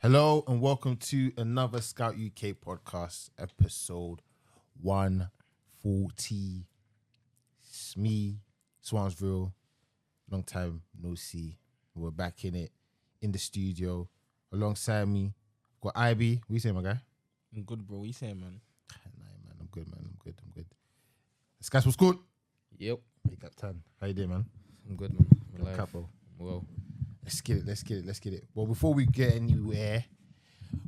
Hello and welcome to another Scout UK podcast, episode 140. It's me, Swansville. Long time no see. We're back in it, in the studio. Alongside me, got IB. What you saying, my guy? I'm good, bro. What you saying, man? Nah, man. I'm good. This guy's what's good. Yep. Hey, Captain. How you doing, man? I'm good, man. I'm alive. Capo. Well, Let's get it. Well, before we get anywhere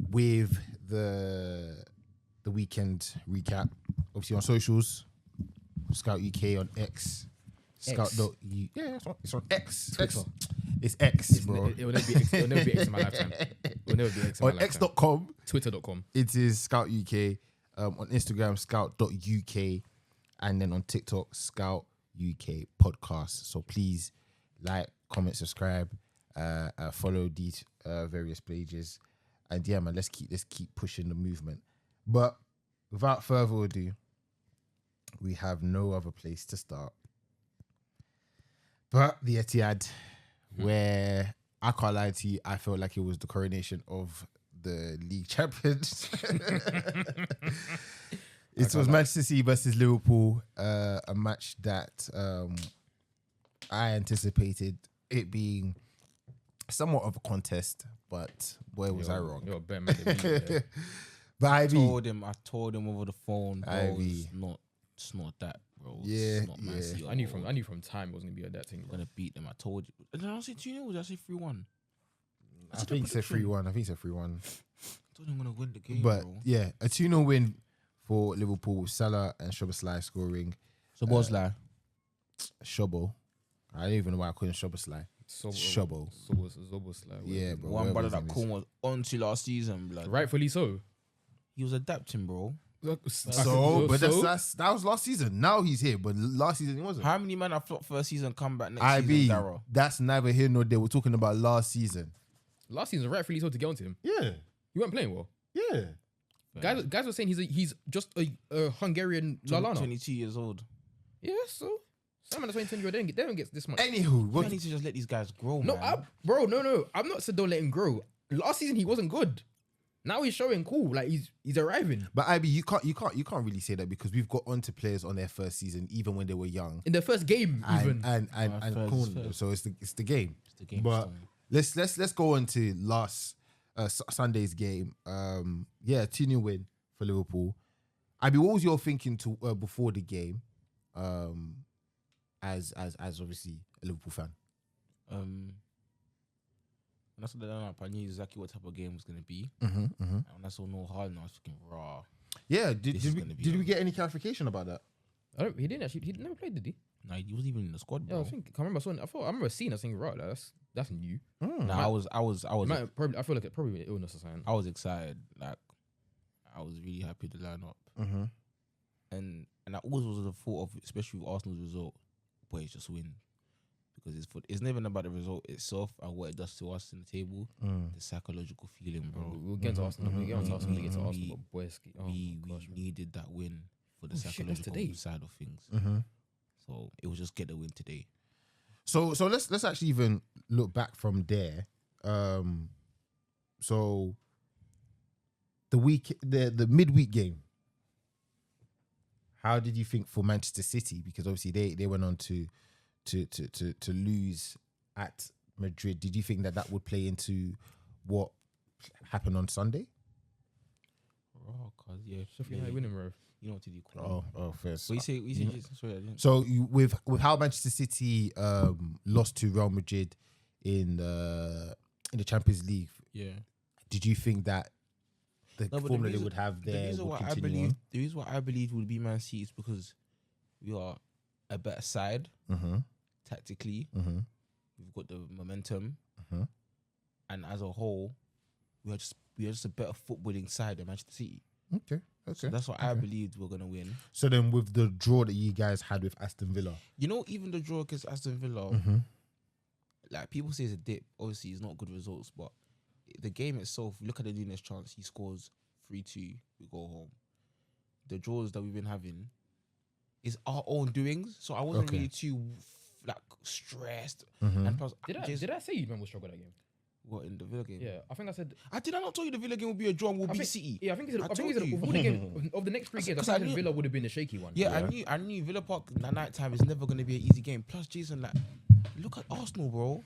with the weekend recap, obviously on socials, Scout UK on X. Scout.u. Yeah, it's on X. Twitter. It's X, bro. It will never be X. It will never be X in my lifetime. It will never be X in my On lifetime. X.com, Twitter.com. it is Scout UK. On Instagram, Scout.uk. And then on TikTok, Scout UK Podcast. So please like, comment, subscribe, follow these various pages. And yeah, man, let's keep pushing the movement. But without further ado, we have no other place to start but the Etihad, where I can't lie to you, I felt like it was the coronation of the league champions. It was Manchester City versus Liverpool, a match that I anticipated it being somewhat of a contest, but boy, was I wrong. You're a better man than me, yeah. But I Ivy, told him over the phone, bro. Ivy. It's not that, bro. Yeah, It's not Man yeah. City. I knew from time it wasn't gonna be that thing, I'm bro. gonna beat them. I told you. Did I say 2-0? Did I say 3-1? I think it's a 3-1. I think it's a 3-1. I told him I'm gonna win the game, But bro. yeah, a 2-0 win for Liverpool. Salah and Szoboszlai scoring. So what's like? Shobo. I don't even know why I call him Szoboszlai. Shobo. Zoboslai. Yeah, bro. One whatever brother his that name is. Corn was onto last season, blood. Rightfully so. He was adapting, bro. But that was last season. Now he's here, but last season he wasn't. How many men I flopped first season come back next IB, season, Darryl? that's neither here nor there. We're talking about last season. Last season, rightfully so to get onto him. Yeah, He weren't playing well. yeah. Guys were saying he's just a Hungarian Lalana. 22 years old. Yeah, so Simon that's 20 year they don't get this much. Anywho, You what, need to just let these guys grow, No, man. no. I'm not said don't let him grow. Last season he wasn't good. Now he's showing cool. Like he's arriving. but IB, you can't really say that because we've got onto players on their first season, even when they were young. In the first game, even. And first. so it's the game. It's the game But style. let's go on to last Sunday's game. 2-0 win for Liverpool. IB, what was your thinking to before the game? As obviously a Liverpool fan. When I saw the lineup, I knew exactly what type of game it was gonna be. And And when I saw no Haaland, I was thinking, raw. yeah, This is gonna be did we a- get any clarification about that? He didn't actually. He never played, did he? Nah, he wasn't even in the squad, Yeah, bro. I think. I remember. I remember seeing. I think right. That's new. Nah, I was Probably. I feel like it probably an illness or something. I was excited. Like, I was really happy with the lineup. Mm-hmm. And I always was the thought of, especially with Arsenal's result, boys just win. Because it's never about the result itself and what it does to us in the table. The psychological feeling, bro. We'll get to Arsenal. We'll get on to Arsenal. We'll get to Mhm. Arsenal. But boys, we needed that win for the Oh, shit, that's psychological today. side of things. Mm-hmm. So it was just get the win today. So let's actually even look back from there. So the midweek game. How did you think for Manchester City? Because obviously they went on to lose at Madrid. Did you think that would play into what happened on Sunday? Oh, cause Sheffield United winning, bro. you know what to do. First. What you say? Sorry, I didn't. So with how Manchester City lost to Real Madrid in the Champions League, Yeah. did you think that the No, but form the that they reason- would have The there reason would why I continue believe on? the reason why I believe would be Man City is because we are a better side Mm-hmm. tactically. Mm-hmm. We've got the momentum, Mhm. and as a whole, we are just a better footballing side than Manchester City. Okay. So that's what I believed we're gonna win. So then, with the draw that you guys had with Aston Villa, You know, even the draw against Aston Villa, Mm-hmm. like people say it's a dip. Obviously, it's not good results, but the game itself, look at the Nunes chance. He scores 3-2. We go home. The draws that we've been having is our own doings. So I wasn't Okay. really too like stressed. Mhm. And plus, Did I say you man will struggle that game? What, in the Villa game? Yeah, I think I said. Did I not tell you the Villa game will be a draw and we'll I beat think, City? Yeah, I think he said. I think he told said you. of all the games of the next three games. I think he said Villa would have been the shaky one. Yeah, I knew Villa Park at night time is never going to be an easy game. Plus, Jason, like, look at Arsenal, bro.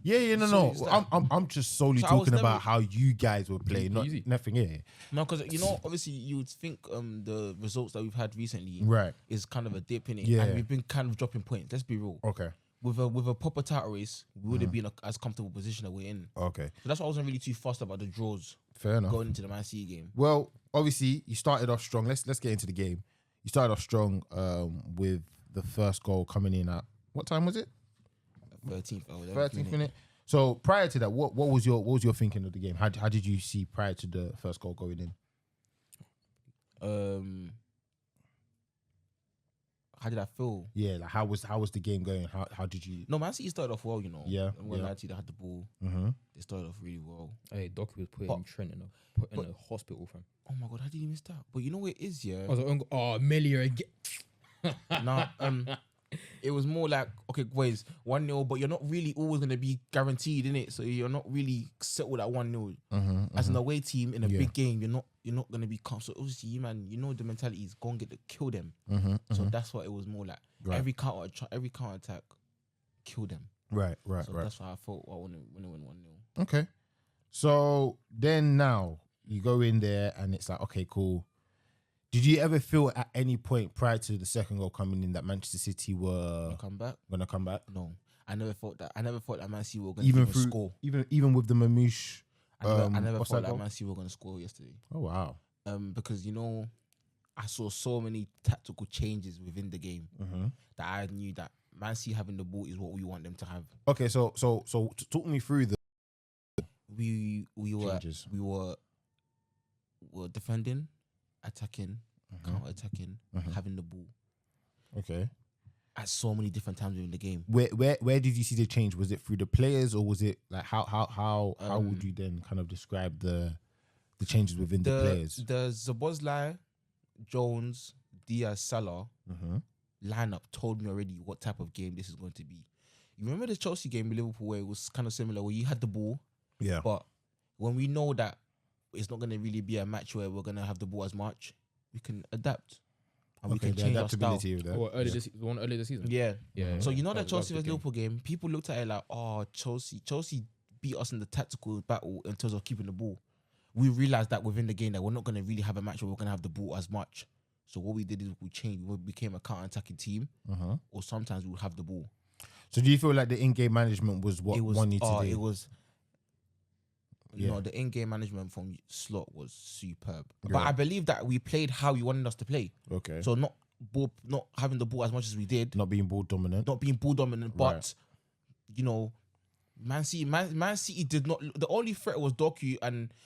Yeah, no. So it's like- I'm just solely So I was talking never- about how you guys were playing, not Easy. nothing. Yeah, No, because obviously you would think the results that we've had recently right. is kind of a dip in it, Yeah. and we've been kind of dropping points. Let's be real. Okay, With a proper title race, we would have been as comfortable position that we're in. okay, So that's why I wasn't really too fussed about the draws fair enough. going into the Man City game. Well, obviously you started off strong. Let's get into the game. You started off strong with the first goal coming in at what time was it? 13th or 13th minute. So prior to that, what was your thinking of the game? How did you see prior to the first goal going in? How did I feel? Yeah, like how was the game going? How did you? No, Man City started off well, Yeah, I'm gonna yeah. lie to you, they had the ball. Mm-hmm. They started off really well. Hey, Doku was putting But- Trent in a hospital, fam. Oh my god, how did he miss that? But you know what it is, yeah. I was like, oh, Melia again. Nah, it was more like, okay, boys, 1-0, but you're not really always gonna be guaranteed in it. So you're not really settled at 1-0. As an away team in a Yeah. big game, you're not gonna be calm. So obviously, you the mentality is go and kill them. So that's what it was more like. Right. Every counter attack, kill them. Right. So that's why I thought I want to win 1-0. Okay. So then now you go in there and it's like, okay, cool. Did you ever feel at any point prior to the second goal coming in that Manchester City were Come back? gonna come back? No, I never thought that. I never thought that Man City were gonna Even even through score. even with the Mamouche. I never offside thought that goal? Man City were gonna score yesterday. Oh wow. Because I saw so many tactical changes within the game that I knew that Man City having the ball is what we want them to have. Okay, so talk me through the We changes. were defending, attacking, counter attacking, having the ball Okay. at so many different times within the game. Where did you see the change? Was it through the players or was it like how would you then kind of describe the changes within the players? The Szoboszlai, Jones, Diaz, Salah lineup told me already what type of game this is going to be. You remember the Chelsea game with Liverpool where it was kind of similar, where you had the ball, Yeah. but when we know that it's not going to really be a match where we're going to have the ball as much, we can adapt and we Okay, can the change our style. adaptability of that. Oh, the one earlier this season. Yeah. Yeah. So you know that was Chelsea a vs good game. Liverpool game, people looked at it like, oh, Chelsea beat us in the tactical battle in terms of keeping the ball. We realized that within the game that we're not going to really have a match where we're going to have the ball as much. So what we did is we changed. We became a counter-attacking team, or sometimes we would have the ball. So do you feel like the in-game management was what one needed to do? It was. Yeah. No, the in-game management from Slot was superb. But Yeah. I believe that we played how he wanted us to play. Okay. So not having the ball as much as we did, not being ball dominant. not being ball dominant, Right. but Man City did not. The only threat was Doku,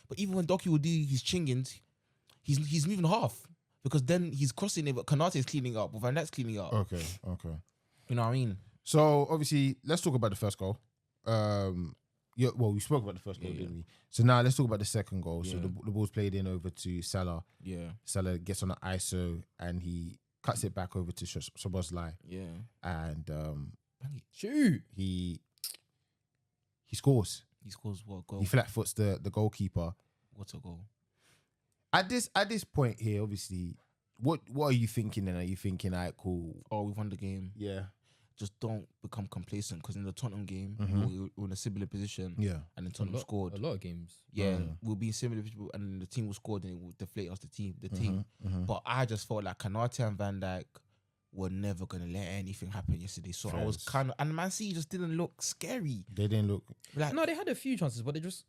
but even when Doku would do his chingings, he's moving half because then he's crossing it. But Kanate is cleaning up, Van Dijk's cleaning up. Okay. You know what I mean? So obviously, let's talk about the first goal. We spoke about the first goal, didn't we? So now let's talk about the second goal. So Yeah. the ball's played in over to Salah. Yeah, Salah gets on the ISO and he cuts it back over to Szoboszlai, yeah. and Bang it. Shoot. he scores. He scores what goal? He flat foots the goalkeeper. What a goal! At this point here, obviously, what are you thinking? Then are you thinking, alright, cool, Oh, we won the game. yeah, Just don't become complacent because in the Tottenham game, we were in a similar position. yeah, And then Tottenham scored. A lot of games. Yeah, we'll be in similar position, and then the team will score, then it will deflate us, the team. But I just felt like Kanate and Van Dijk were never going to let anything happen yesterday. So I was Facts. kind of, and Man City just didn't look scary. they didn't look. Like, No, they had a few chances, but they just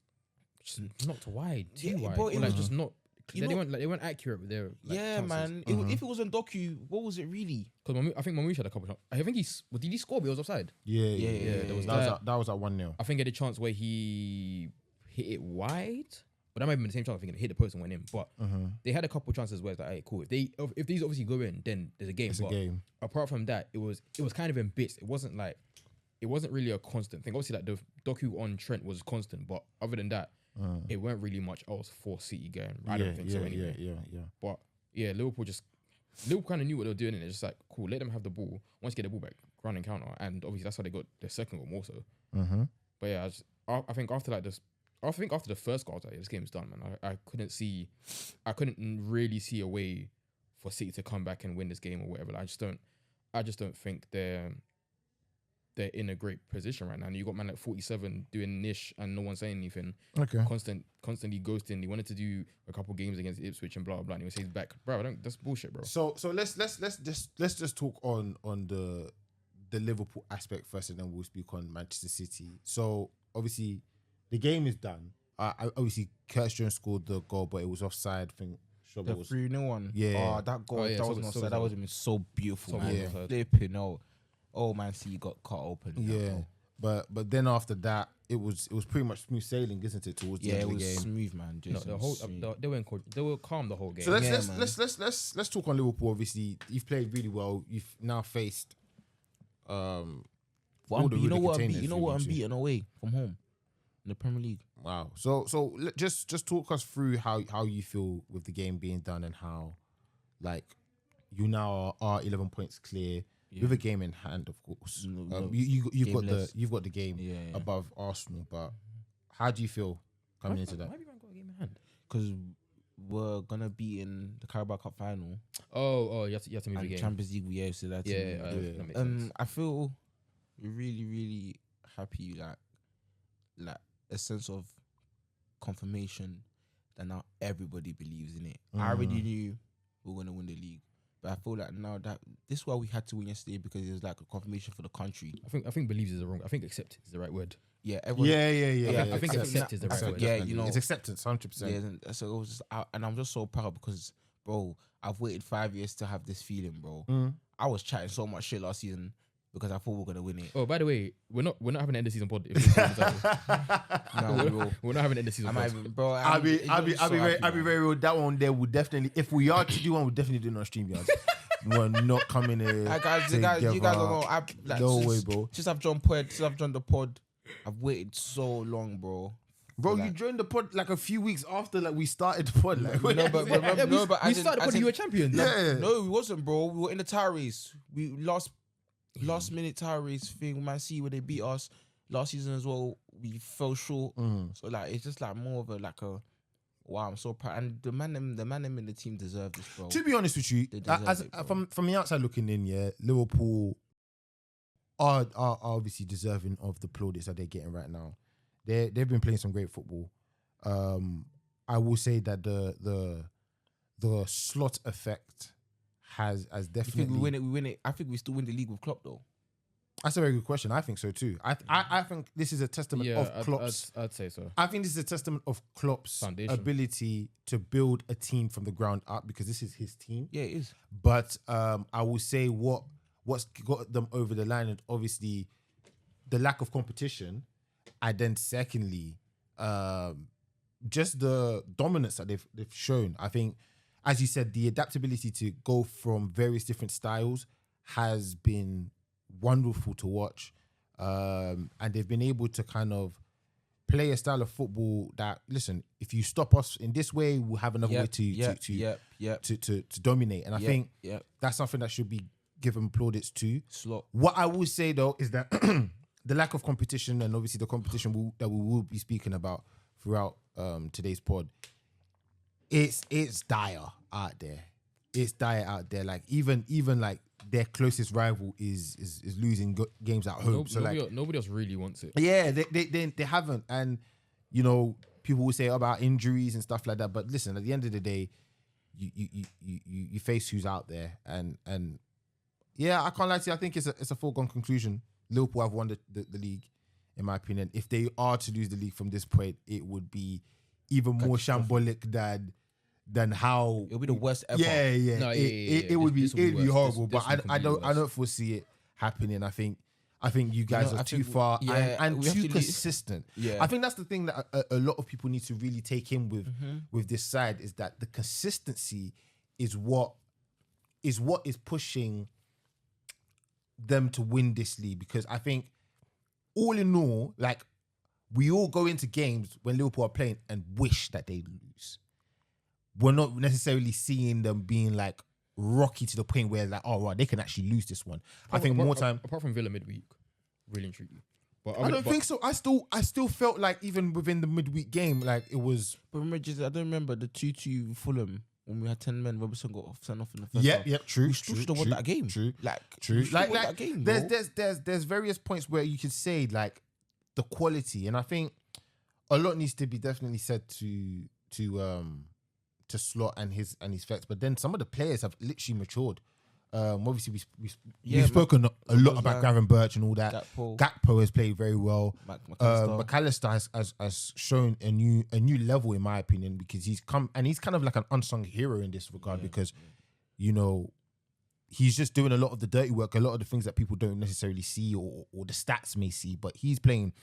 knocked wide, too Yeah, wide. but Or it like was- just not. you They know- weren't accurate with their yeah, chances. man. If it was on Doku, what was it really? Because I think Mamouche had a couple. I think did he score? But he was offside. Yeah. there was That was at 1-0. I think he had a chance where he hit it wide, but that might have been the same chance. I think it hit the post and went in. But they had a couple chances where it's like, hey, cool. If these obviously go in, then there's a game. It's but a game. apart from that, it was kind of in bits. It wasn't really a constant thing. Obviously, like the Doku on Trent was constant, but other than that, it weren't really much else for City going. I don't think so anyway. Yeah. But yeah, Liverpool kind of knew what they were doing, and it's just like, cool, let them have the ball. Once you get the ball back, run and counter, and obviously that's how they got their second goal more so. But yeah, I think after like this, I think after the first goal, I was like, this game's done, man. I couldn't really see a way for City to come back and win this game or whatever. Like, I just don't think they're in a great position right now. And you got man like 47 doing niche and no one saying anything. Okay. Constantly ghosting. He wanted to do a couple games against Ipswich and blah blah blah. And he says back, bro. That's bullshit, bro. So let's just talk on the Liverpool aspect first, and then we'll speak on Manchester City. So obviously the game is done. Obviously Curtis Jones scored the goal, but it was offside. I think The was 3-0 one. Yeah. Oh, that goal. Oh, yeah, that so wasn't was- offside. That would have been so beautiful, So man. was offside. Flipping out. Oh, man, see, you got cut open. Yeah. But then after that, it was pretty much smooth sailing, isn't it? Towards the Yeah, end it of the was game. smooth, man. No, Just the whole smooth. they were calm the whole game. So Yeah, man. let's talk on Liverpool. Obviously, you've played really well. You've now faced But all the you know really what? containers You know we what? I'm need to. beaten away from home in the Premier League. Wow. So just talk us through how you feel with the game being done and how, like, you now are 11 points clear with a game in hand, of course. No, You've got gameless. you've got the game Yeah. above Arsenal, but how do you feel coming into that? Why have you got a game in hand? Because we're gonna be in the Carabao Cup final Oh, you have to move the and game. Champions League. Yeah, so that's Yeah, that makes sense. I feel really, really happy. Like a sense of confirmation that now everybody believes in it. I already knew we were gonna win the league, but I feel like now that this is why we had to win yesterday, because it was like a confirmation for the country. I think believes is the wrong. I think accept is the right word. Yeah, everyone. Yeah. I think accept is the right word. Yeah, definitely. you know, it's acceptance, 100%. Yeah, and so it was just, and I'm just so proud because, bro, I've waited 5 years to have this feeling, bro. I was chatting so much shit last season because I thought we were gonna win it. Oh, by the way, we're not having an end of season pod. If this is No, we will. we're not having an end of season I pod. might even, bro. I'll be I'm just so happy, man. very real. That one there would definitely, if we are to do one, we'll definitely do it on StreamYard. We're not coming here. Guys, you guys don't know. No way, bro. Since I've joined the pod, I've waited so long, bro. Bro, Like- you joined the pod like a few weeks after like we started the pod. Like, No, but remember, no, but we as in- started as pod. in- You were champions. yeah. No, we wasn't, bro. We were in the tire race. We last minute tire race thing. Man City where they beat us last season as well. We fell short. So like it's just like more of a wow. I'm so proud. And the man them in the team deserve this, bro. To be honest with you, They deserve as it, bro. from the outside looking in, yeah, Liverpool are obviously deserving of the plaudits that they're getting right now. They've been playing some great football. I will say that the slot effect has You definitely. think we win it? We win it. I think we still win the league with Klopp though. That's a very good question. I think so too. I think this is a testament Yeah, of Klopp's. I'd say so. I think this is a testament of Klopp's Foundation. ability to build a team from the ground up, because this is his team. Yeah, it is. But I will say what's got them over the line, and obviously the lack of competition, and then secondly, just the dominance that they've shown. I think, as you said, the adaptability to go from various different styles has been wonderful to watch, and they've been able to kind of play a style of football that, listen, if you stop us in this way, we'll have another way to dominate. And I think that's something that should be given plaudits to. Slot. What I will say though is that the lack of competition, and obviously the competition that we will be speaking about throughout today's pod, it's dire out there. It's dire out there. Like even like their closest rival is losing games at home. So Nobody else really wants it. yeah, they haven't, and you know, people will say about injuries and stuff like that. But listen, at the end of the day, you face who's out there, and yeah, I can't lie to you. I think it's a foregone conclusion. Liverpool have won the league, in my opinion. If they are to lose the league from this point, it would be even more shambolic than how It'll be the worst ever. Yeah. No, It would be This will be worse. horrible. This But will I be don't worse. foresee it happening. I think you guys know, are I too think far and we have too to consistent. Yeah. I think that's the thing that a lot of people need to really take in with this side, is that the consistency is what is pushing them to win this league. Because I think, all in all, like, we all go into games when Liverpool are playing and wish that they lose. We're not necessarily seeing them being like rocky to the point where like, oh right, they can actually lose this one. I think more time. apart from Villa midweek, really and truly. But I don't think so. I still felt like even within the midweek game, like it was. But remember, I don't remember the 2-2 Fulham when we had 10 men. Robertson got sent off in the first half. Yep, true. We still should have won that game. True. We should have won that game, bro. There's various points where you can say like the quality, and I think a lot needs to be definitely said to Slot and his flex. But then some of the players have literally matured. Obviously we've spoken a lot about Gavin Birch and all that. Gakpo has played very well. McAllister has shown a new level in my opinion, because he's kind of like an unsung hero in this regard, because you know he's just doing a lot of the dirty work, a lot of the things that people don't necessarily see or the stats may see, but he's playing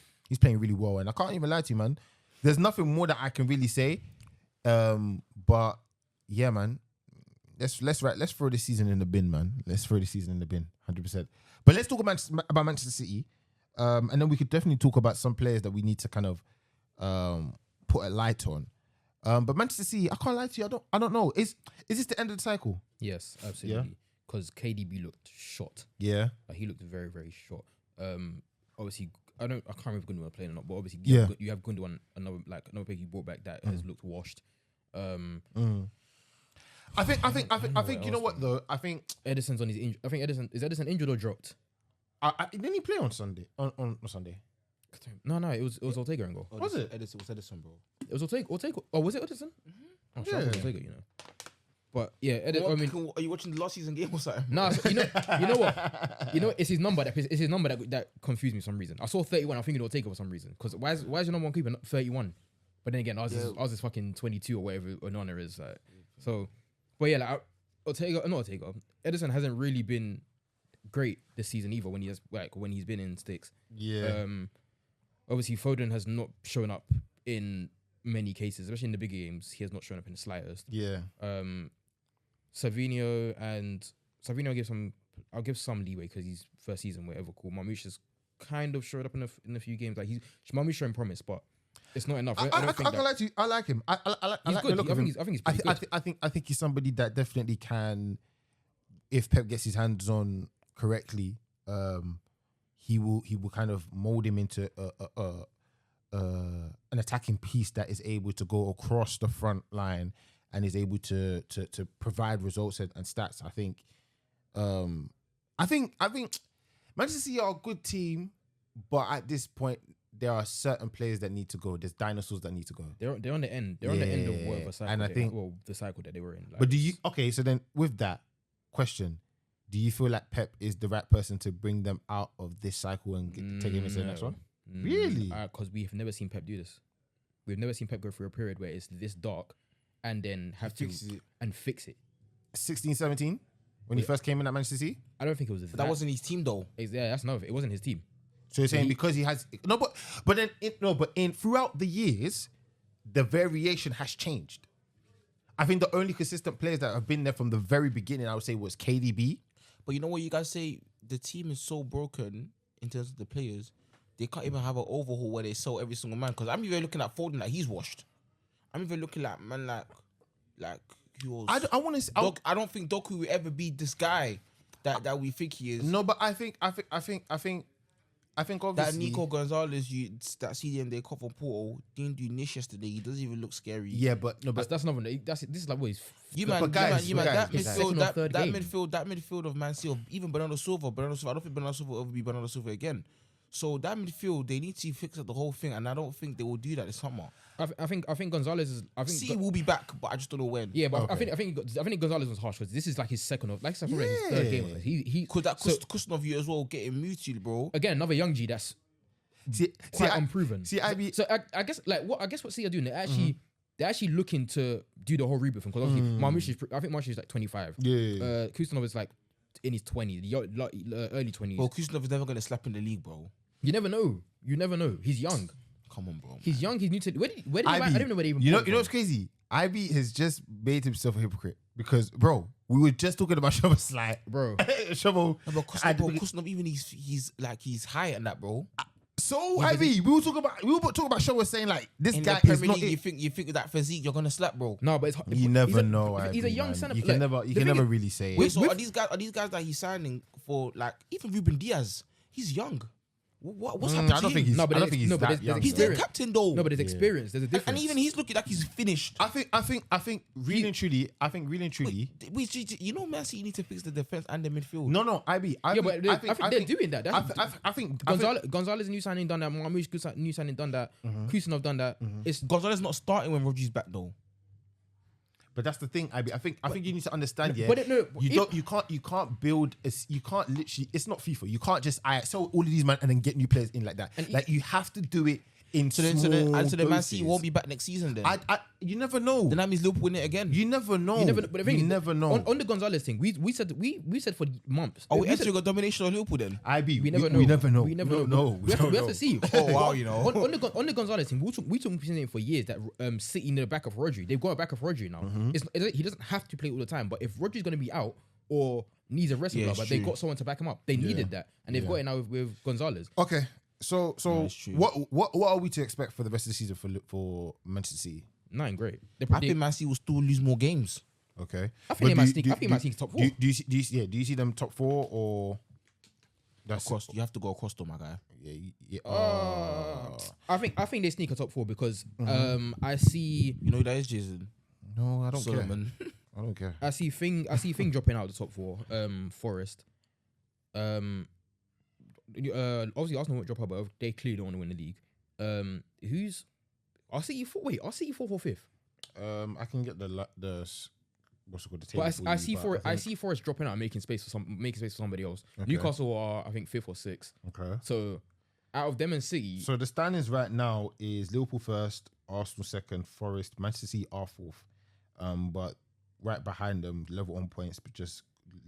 really well. And I can't even lie to you, man. There's nothing more that I can really say. But yeah, man. Let's throw the season in the bin, man. Let's throw the season in the bin, 100%. But let's talk about Manchester City, and then we could definitely talk about some players that we need to kind of put a light on. But Manchester City, I can't lie to you. I don't know. Is this the end of the cycle? Yes, absolutely. Because KDB looked shot. Yeah, like, he looked very, very shot. Obviously, I can't remember if Gundogan playing or not. But obviously, you have Gundogan, another player you brought back that has looked washed. I think you know what though. I think Edison's on his injury. I think Edison injured or dropped? Didn't he play on Sunday? On Sunday? No, it was Ortega and goal. Was it? Edison, it was Edison, bro. It was Ortega. Oh, was it Edison? Oh, sure, it was Ortega, you know. But yeah, are you watching the last season game or something? Nah, so, you know what? It's his number that confused me for some reason. I saw 31. I think Ortega for some reason. Because why is your number one keeper not 31? But then again, I was just fucking 22 or whatever Onana is. Like, so, but yeah, like Edison hasn't really been great this season either when he's been in sticks. Yeah. Obviously Foden has not shown up in many cases, especially in the bigger games. He has not shown up in the slightest. Yeah. Savinho I'll give some leeway because he's first season, whatever. Cool. Marmoush has kind of showed up in a few games. Like Marmoush showing promise, but it's not enough. I like him. I like good. the look of him. I think he's pretty good. I think he's somebody that definitely can, if Pep gets his hands on correctly, he will kind of mold him into an attacking piece that is able to go across the front line and is able to provide results and stats. I think Manchester City are a good team, but at this point there are certain players that need to go. There's dinosaurs that need to go. They're on the end. They're on the end of whatever cycle. And I think the cycle that they were in. Like, but so then with that question, do you feel like Pep is the right person to bring them out of this cycle and take him into the next one? Really? Because we've never seen Pep do this. We've never seen Pep go through a period where it's this dark and then fix it. 16, 17? When he first came in at Manchester City? I don't think it was that wasn't his team though. Yeah, that's another. It wasn't his team. So you're saying because he has throughout the years, the variation has changed. I think the only consistent players that have been there from the very beginning, I would say, was KDB. But you know what you guys say? The team is so broken in terms of the players, they can't even have an overhaul where they sell every single man. Because I'm even looking at Foden like he's washed. I'm even looking at man like who else? I don't think Doku will ever be this guy that we think he is. No, but I think obviously that Nico Gonzalez, that CDM they caught from Porto, didn't do niche yesterday. He doesn't even look scary. Yeah, but that's not. This is like what he's. That midfield of Man City, even Bernardo Silva. I don't think Bernardo Silva will ever be Bernardo Silva again. So that midfield, they need to fix up the whole thing, and I don't think they will do that this summer. I think Gonzalez is. City will be back, but I just don't know when. Yeah, but okay. I think Gonzalez was harsh because this is like his second of his third game. He could that custom of you as well getting muted, bro. Again, another young G that's quite unproven. I guess what City are doing, they're actually looking to do the whole reboot thing because obviously Marmoush is like 25. Yeah. Kustanov is like in his 20s, early 20s. Well, Kustanov is never gonna slap in the league, bro. You never know. He's young. Come on, bro. He's young. He's new to. Where did he? I don't know where they even. You know what's crazy? Ivy has just made himself a hypocrite because, bro, we were just talking about Shovel Slide, bro. Shovel. No, but Kustanov, even he's high at that, bro. So Ivy, we were talking about Shovel saying like this in guy the is Premier not. League, you think that physique you're gonna slap, bro? No, but you never know. He's a young centre. You can never really say. Wait, so are these guys that he's signing for? Like even Ruben Diaz, he's young. What's happened I to don't think him? he's. No, but I don't think he's no, but that there's young. He's bro. their captain though. No, but there's experience. There's a difference. and even he's looking like he's finished. I think really and truly. You know, Man City need to fix the defense and the midfield. No, IB. Yeah, but I think they're doing that. I think Gonzalez new signing done that. Marmoush new signing done that. Kusanov done that. It's Gonzalez not starting when Rodri's back though. But that's the thing, IB. I think you need to understand. Yeah, but no, you can't build. You can't literally. It's not FIFA. You can't just sell all of these man and then get new players in like that. And like you have to do it in So small the Man doses. City won't be back next season then. You never know. Then that means Liverpool win it again. You never know. but the thing you is, never know. On the Gonzalez thing, we said for months. Are we said, entering a domination of Liverpool then? IB. we never know. We never know. We never No, know. We have to see. Oh wow, you know. On the Gonzalez thing, we talked for years that City in the back of Rodri. They've got a back of Rodri now. He doesn't have to play all the time, but if Rodri's going to be out or needs a rest, Yeah, but it's they true. got someone to back him up. They needed that, and they've got it now with Gonzalez. Okay. So it's true. what are we to expect for the rest of the season for Manchester City? Nothing great. I think Man City will still lose more games. Okay. I think they might sneak. I think they might sneak top four. Do you see them top 4 or? That's Across, you have to go across though, my guy. Yeah. I think they sneak a top 4 because I see You know who that is, Jason? No, I don't Solomon. care. I don't care. I see Thing dropping out of the top 4. Forest. Obviously Arsenal won't drop out, but they clearly don't want to win the league. Who's? I'll see you 4th or 5th. I can get the what's it called, the table. But I see for you, I see Forest dropping out, and making space for somebody else. Okay. Newcastle are I think 5th or 6th. Okay. So out of them and City, So the standings right now is Liverpool first, Arsenal second, Forest, Manchester City are 4th. But right behind them, level on points, but just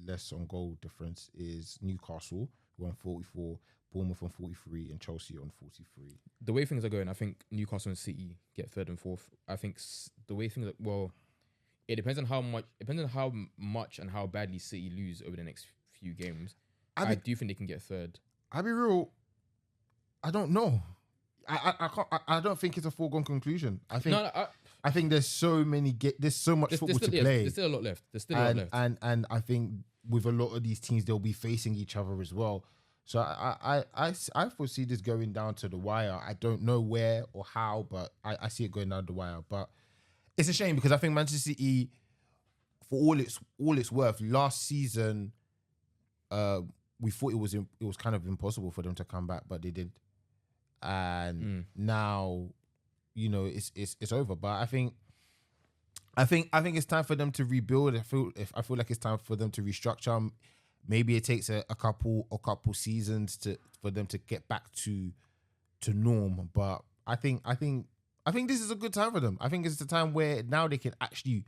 less on goal difference, is Newcastle, who on 44, Bournemouth on 43, and Chelsea on 43. the way things are going, I think Newcastle and City get 3rd and 4th. I think the way things are, it depends on how much and how badly City lose over the next few games. I do think they can get 3rd. I'll be real. I don't know. I can't. I don't think it's a foregone conclusion. I think. I think there's so many. There's so much football to play. There's still a lot left. And I think with a lot of these teams, they'll be facing each other as well. So I foresee this going down to the wire. I don't know where or how, but I see it going down the wire. But it's a shame because I think Manchester City, for all its worth, last season, we thought it was kind of impossible for them to come back, but they did. And now, you know, it's over. But I think it's time for them to rebuild. I feel like it's time for them to restructure. Maybe it takes a couple seasons for them to get back to norm. But I think this is a good time for them. I think it's a time where now they can actually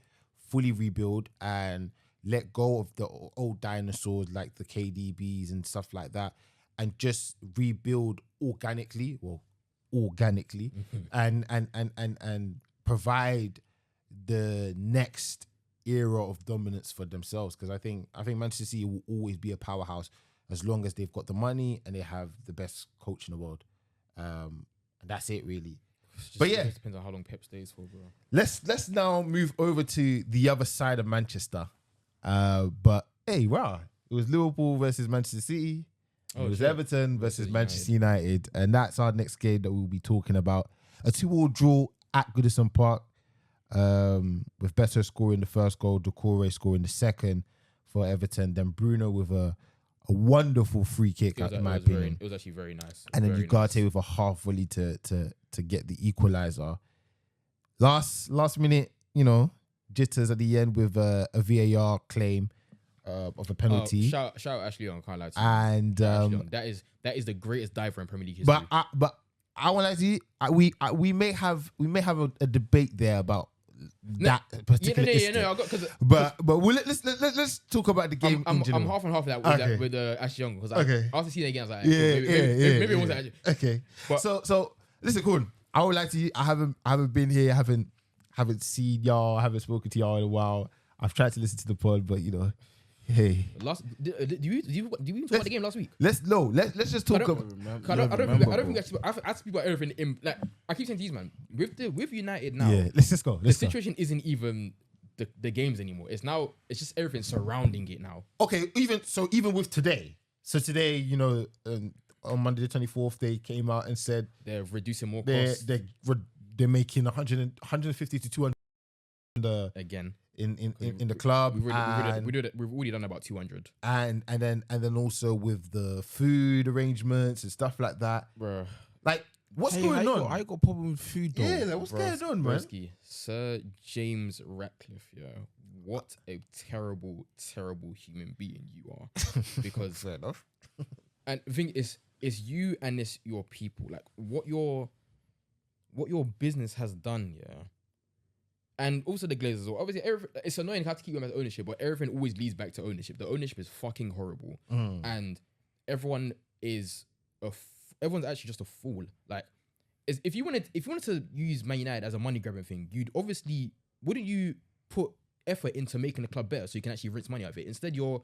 fully rebuild and let go of the old dinosaurs like the KDBs and stuff like that, and just rebuild organically, and provide the next era of dominance for themselves. Because I think Manchester City will always be a powerhouse as long as they've got the money and they have the best coach in the world. And that's it, really. But yeah, it depends on how long Pep stays for, bro. Let's now move over to the other side of Manchester. But hey, wow, it was Liverpool versus Manchester City. It was Everton versus Manchester United, and that's our next game that we'll be talking about. A 2-2 draw at Goodison Park, with Beto scoring the first goal, Doucouré scoring the second for Everton. Then Bruno with a wonderful free kick, in my opinion. It was actually very nice. And then Ugarte with a half volley to get the equaliser. Last minute, you know, jitters at the end with a VAR claim of a penalty. Shout out Ashley Young, can't lie to you. And that is the greatest diver in Premier League history. But I want to see we may have a debate there about that particular issue. But let's talk about the game in general. I'm half and half of that with Ashley Young, because after seeing it again, I was like, maybe it wasn't actually. Okay. But, so listen, cool. I would like to. I haven't been here. Haven't seen y'all. I haven't spoken to y'all in a while. I've tried to listen to the pod, but you know, hey. Did you even talk about the game last week? Let's just talk about. I don't think I speak about everything. Like I keep saying to these man, with United now. Yeah, let's just go. The situation isn't even the games anymore. It's just everything surrounding it now. Okay, even with today. So today, you know, on Monday the 24th, they came out and said They're reducing more they're costs they're making 150 to 200 again. in the club. We've already done about 200. And then also with the food arrangements and stuff like that. Bro. Like, what's going on? I got a problem with food though. Yeah, like, what's going on, man? Broski, Sir James Ratcliffe, what a terrible, terrible human being you are. Because Fair enough. and the thing is, it's you and it's your people. Like what your business has done, and also the Glazers. So obviously, it's annoying how to keep them as ownership, but everything always leads back to ownership. The ownership is fucking horrible, and everyone is everyone's actually just a fool. Like, if you wanted to use Man United as a money grabbing thing, wouldn't you put effort into making the club better so you can actually rinse money out of it? Instead, you're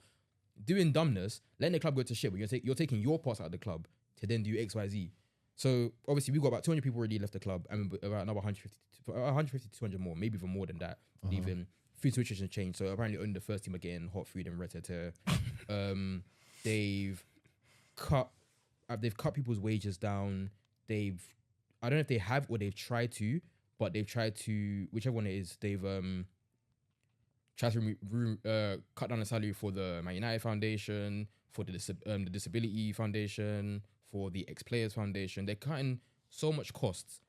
doing dumbness, letting the club go to shit, but you're taking your parts out of the club to then do XYZ. So obviously we've got about 200 people already left the club, and about another 150 to 200 more, maybe even more than that, leaving. Food situation changed, so apparently only the first team are getting hot food and red. They've cut people's wages down. I don't know if they have or they've tried to, but they've tried to, whichever one it is, they've tried to cut down the salary for the Man United Foundation, for the Disability Foundation, for the Ex-Players Foundation. They're cutting so much costs.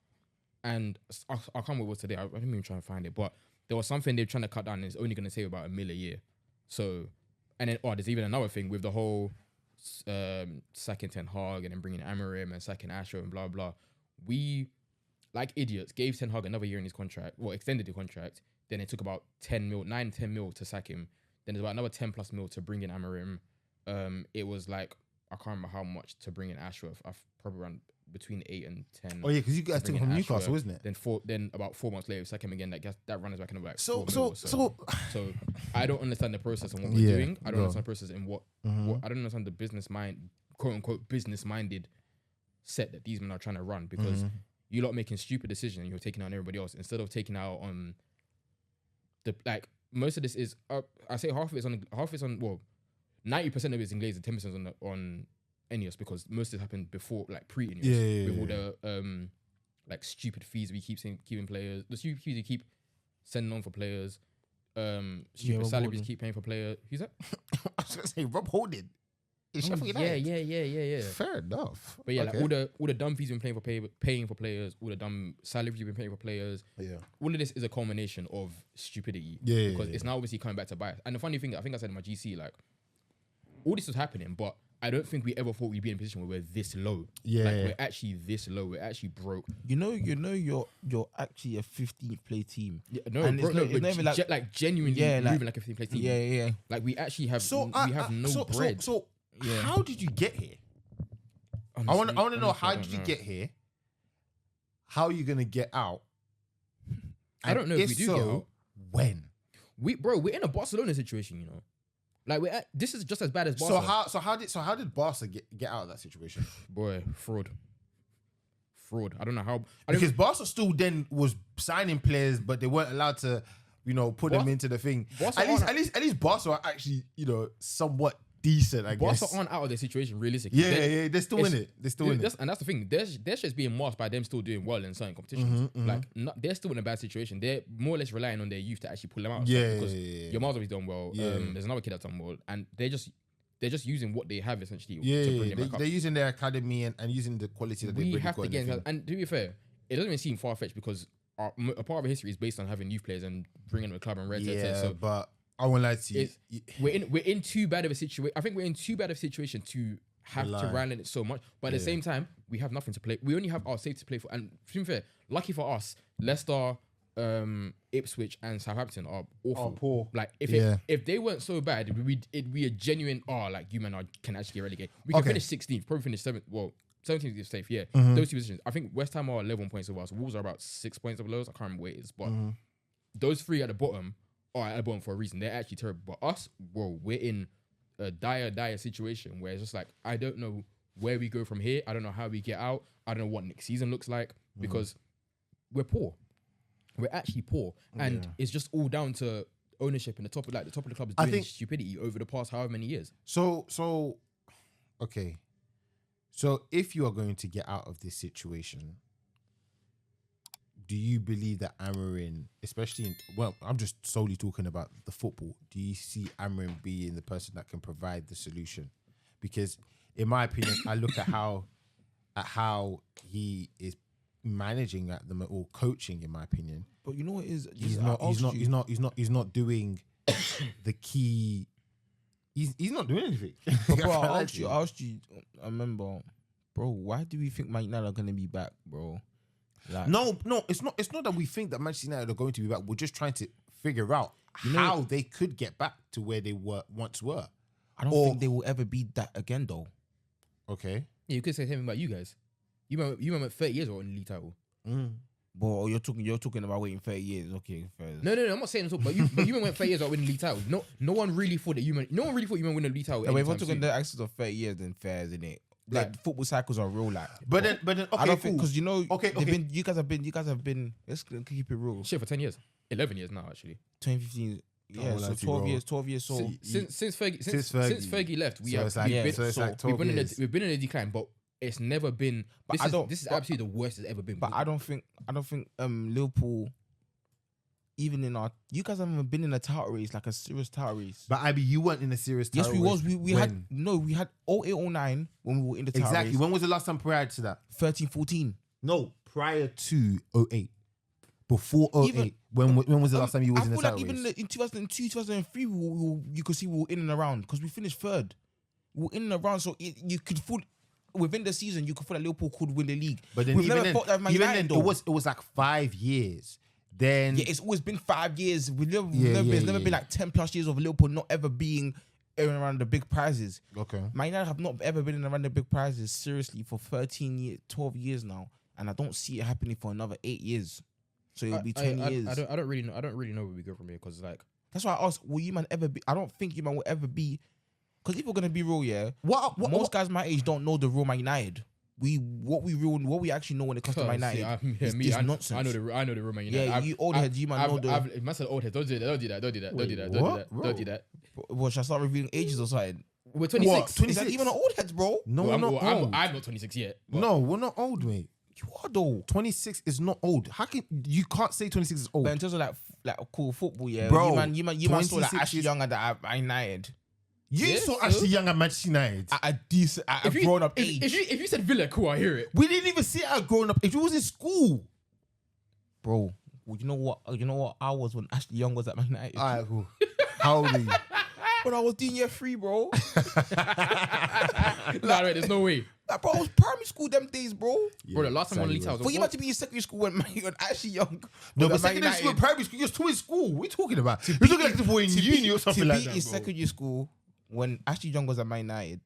And I can't remember what today. I didn't even try to find it, but there was something they're trying to cut down and it's only going to save about $1 million a year. So, and then, there's even another thing with the whole sacking Ten Hag and then bringing Amorim and sacking Asher and blah, blah. We, like idiots, gave Ten Hag another year in his contract, extended the contract. Then it took about 10 mil to sack him. Then there's about another 10 plus mil to bring in Amorim. It was like, I can't remember how much to bring in Ashworth. I've probably run between 8 and 10. Oh yeah, because you guys took him from Newcastle, isn't it? Then about 4 months later, sack him again. That run is back in like so I don't understand the process and what we're doing. I don't understand the process in what I don't understand the quote unquote business minded set that these men are trying to run, because you're not making stupid decisions and you're taking out on everybody else instead of taking out on the, like, most of this is I say half of it's on 90% of it's in Glazer, 10% on Ineos, because most of it happened before, like pre-Ineos, with all the like stupid fees we keep keeping players, the stupid fees we keep sending on for players, stupid salaries we keep paying for players. Who's that? I was gonna say Rob Holding. Yeah. Fair enough. But yeah, okay. Like all the dumb fees we've been paying for players, all the dumb salaries you've been paying for players. Yeah. All of this is a culmination of stupidity. Because it's now obviously coming back to bite. And the funny thing, I think I said in my GC, like, all this was happening, but I don't think we ever thought we'd be in a position where we're this low. Yeah. Like, we're actually this low. We're actually broke. You know, you're actually a 15th place team. Yeah, no, and bro, it's not even like genuinely moving like a 15th place team. Yeah. Like, we actually have no bread. So how did you get here? Honestly, I want to know, how did you get here? How are you gonna get out? I don't know if we do get out. When? We're in a Barcelona situation, you know. Like, this is just as bad as Barca. So how did Barca get out of that situation? Boy, fraud. I don't know how. Because Barca still then was signing players, but they weren't allowed to, put them into the thing. At least Barca are actually, somewhat decent, I guess. Barca aren't out of their situation realistically. Yeah, they're still in it. And that's the thing. Their shit's being masked by them still doing well in certain competitions. They're still in a bad situation. They're more or less relying on their youth to actually pull them out. Because Yamal's always done well. There's another kid that's done well, and they're just using what they have essentially to bring them back up. They're using their academy and using the quality that they've really got. And to be fair, it doesn't even seem far fetched, because a part of our history is based on having youth players and bringing them to the club and red. But I won't lie to you. We're in too bad of a situation. I think we're in too bad of a situation to have to rely on it so much. But at the same time, we have nothing to play. We only have our safety to play for. And to be fair, lucky for us, Leicester, Ipswich, and Southampton are awful. Poor. Like, if they weren't so bad, it'd be a genuine, like, you men can actually get relegated. We can finish 16th, probably finish 7th. Well, 17th is safe, yeah. Those two positions. I think West Ham are 11 points over us. Wolves are about 6 points below us. I can't remember what it is. But those three at the bottom are at the bottom for a reason. They're actually terrible. But us, we're in a dire situation where it's just like, I don't know where we go from here. I don't know how we get out. I don't know what next season looks like, because we're poor. We're actually poor. And it's just all down to ownership, and the top of the club is doing stupidity over the past however many years. So okay. So if you are going to get out of this situation, do you believe that Amarin, especially I'm just solely talking about the football. Do you see Amarin being the person that can provide the solution? Because in my opinion, I look at how he is managing at the or coaching. In my opinion, But you know what it is? he's not doing the key. He's not doing anything. But bro, I asked you. I remember, bro. Why do we think Man United are gonna be back, bro? Like, No, it's not. It's not that we think that Manchester United are going to be back. We're just trying to figure out how they could get back to where they once were. I don't think they will ever be that again, though. Okay. Yeah, you could say something about you guys. You remember 30 years ago in the league title. But you're talking about waiting 30 years. Okay, fair. No, I'm not saying so, but you went 30 years without winning the league title. No one really thought that no one really thought you win the league title. Yeah, if we're talking the access of 30 years, then fair, isn't it? Like football cycles are real, like. But then, okay, I don't think because Okay. you guys have been. Let's keep it real. Shit for 10 years, 11 years now actually. 2015. Yeah, Oh, so like 12 bro. years. 12 years. So Since Fergie left, we've been in a decline, but it's never been. This is absolutely the worst it's ever been. But I don't think Liverpool, even in you guys haven't been in a title race, like a serious title race. But Ivy, you weren't in a serious title Yes, we race. was. We had 08-09 when we were in the title Exactly. race. When was the last time prior to that? 13-14. No, prior to 08. Before 08. When was the last time you was in the I title feel like race? even in 2002, 2003, you could see we were in and around because we finished third. We were in and around, so you could feel within the season you could feel that Liverpool could win the league. But then we've even never then, thought that Man United, though. it was like 5 years. Then Yeah, it's always been 5 years. There's never been like 10 plus years of Liverpool not ever being in and around the big prizes. Okay. Man United have not ever been in and around the big prizes seriously for 12 years now, and I don't see it happening for another 8 years. So it'll be 20 years. I don't really know where we go from here because like That's why I asked, will you man ever be? I don't think you man will ever be, because if we're gonna be real, yeah. Most guys my age don't know the real Man United. What we actually know when it comes to Man United is nonsense. I know the room. Yeah, you old heads, you man know the. Man said old heads. Don't do that. Don't do that. What, should I start revealing ages or something? We're 26. Is that even an old heads, bro? No, we're not old. I'm not 26 yet. No, we're not old, mate. You are though. 26 is not old. You can't say 26 is old. But in terms of like cool football, yeah, Bro, you man saw like 26 Ashley is- Young at Man United. You saw Ashley Young at Manchester United. At a grown up age. If you said Villa, cool, I hear it. We didn't even see it at growing up. If it was in school. Bro, well, you know what I was when Ashley Young was at Man United. All right, cool. How old are you? But I was doing year 3, bro. Nah, right, there's no way. Like, bro, I was primary school them days, bro. Bro, the last time I won the league title, For you about to be in secondary school when Ashley Young. No, was but at Man secondary school and United. primary school, you're still in school. What are you talking about? You're talking like the boy in uni or something like To that, be in bro. secondary school when Ashley Young was at Man United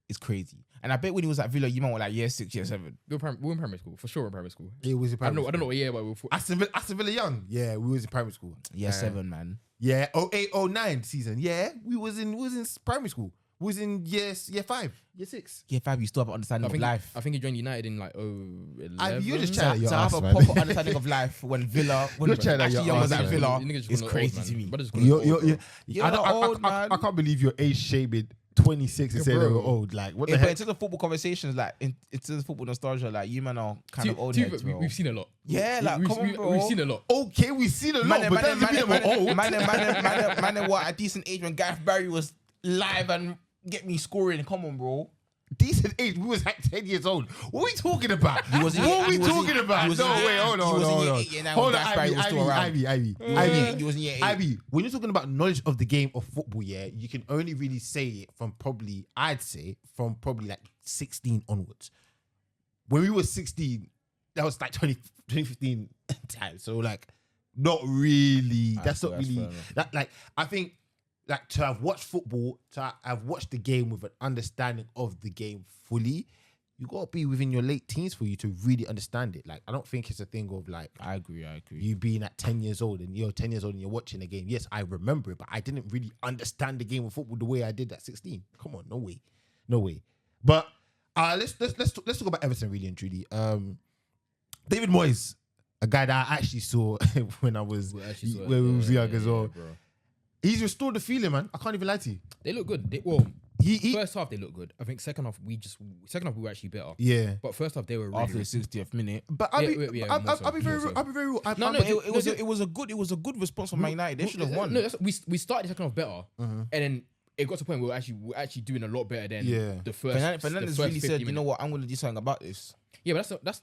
is crazy. And I bet when he was at Villa, you might were like year 6, year 7. we were in primary school for sure. In primary school, It was in I primary don't know what year, but we were. Aston Villa Young. Yeah, we was in primary school. Year 7, man. Yeah, 08-09 season. Yeah, we was in primary school. We was in year 5, year 6. Year 5, you still have an understanding of life. I think he joined United in like 11. You're just To chatting your have ass, a man. proper understanding of life when You're chatting Ashley your Young was ass, at man. Villa You niggas just is call it crazy old, to man. me. But it's call it old, bro. You're I man. can't believe you're age shaming 26 and saying they bro. were old. Like, what the But in heck? terms of football conversations, like in terms of football nostalgia, like you man are kind of old heads, bro. We've seen a lot. Yeah, like, come on, bro. We've seen a lot. Okay, we've seen a lot, but that doesn't mean we're old. Man, what at a decent age when Gareth Barry was live and get me scoring. Come on, bro. Decent age, we was like 10 years old. What are we talking about? was in What year- are we he was in- talking about? he was No, in year- wait, hold he on, was in hold year on. 8 year nine Hold when on, Gareth Barry was still around. Ivy. He was in year 8. Ivy, when you're talking about knowledge of the game of football, yeah, you can only really say it from probably, I'd say, from probably like 16 onwards. When we were 16, that was like 2015 time. So like, not really. That's not really, fair enough. that like, I think like to have watched football, to have watched the game with an understanding of the game fully, you got to be within your late teens for you to really understand it. Like, I don't think it's a thing of like, I agree. you being at 10 years old and you're 10 years old and you're watching the game. Yes, I remember it, but I didn't really understand the game of football the way I did at 16. Come on, no way. But let's talk about Everton really and truly. David Moyes, a guy that I actually saw when I was when we was young as well. Bro. He's restored the feeling, man. I can't even lie to you. They look good. he first half they looked good. I think second half we were actually better. yeah. But first half they were really, After the 60th minute. But I'll be very real. No, it was a good response from Man United. They should have won. No, we started second half better, and then it got to a point where we were actually doing a lot better than the first. Fernandes the first really 50 said, you know minutes. what, I'm going to do something about this. Yeah, but that's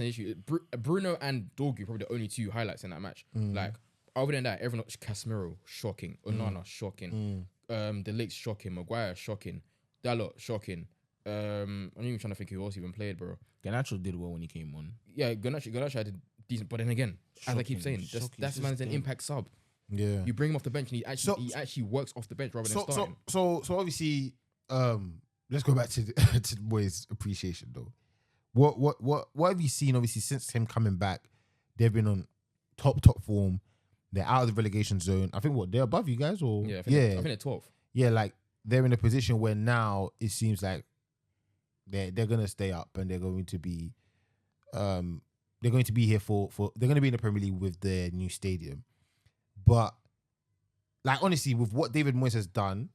an issue. Bruno and Dorgu probably the only two highlights in that match. Like other than that, everyone else, Casemiro shocking, Onana shocking, the Lakes shocking, Maguire shocking, Dalot shocking. I'm even trying to think who else even played, bro. Garnacho did well when he came on. Yeah, Garnacho had decent, but then again, as I keep saying, that's man's an impact sub. Yeah. You bring him off the bench and he actually works off the bench rather than starting. So obviously, let's go back to to the boys' appreciation though. What have you seen? Obviously, since him coming back, they've been on top form. They're out of the relegation zone. I think they're above you guys, or I think they're 12th. Yeah, like they're in a position where now it seems like they're gonna stay up and they're going to be here for they're gonna be in the Premier League with their new stadium. But like honestly, with what David Moyes has done,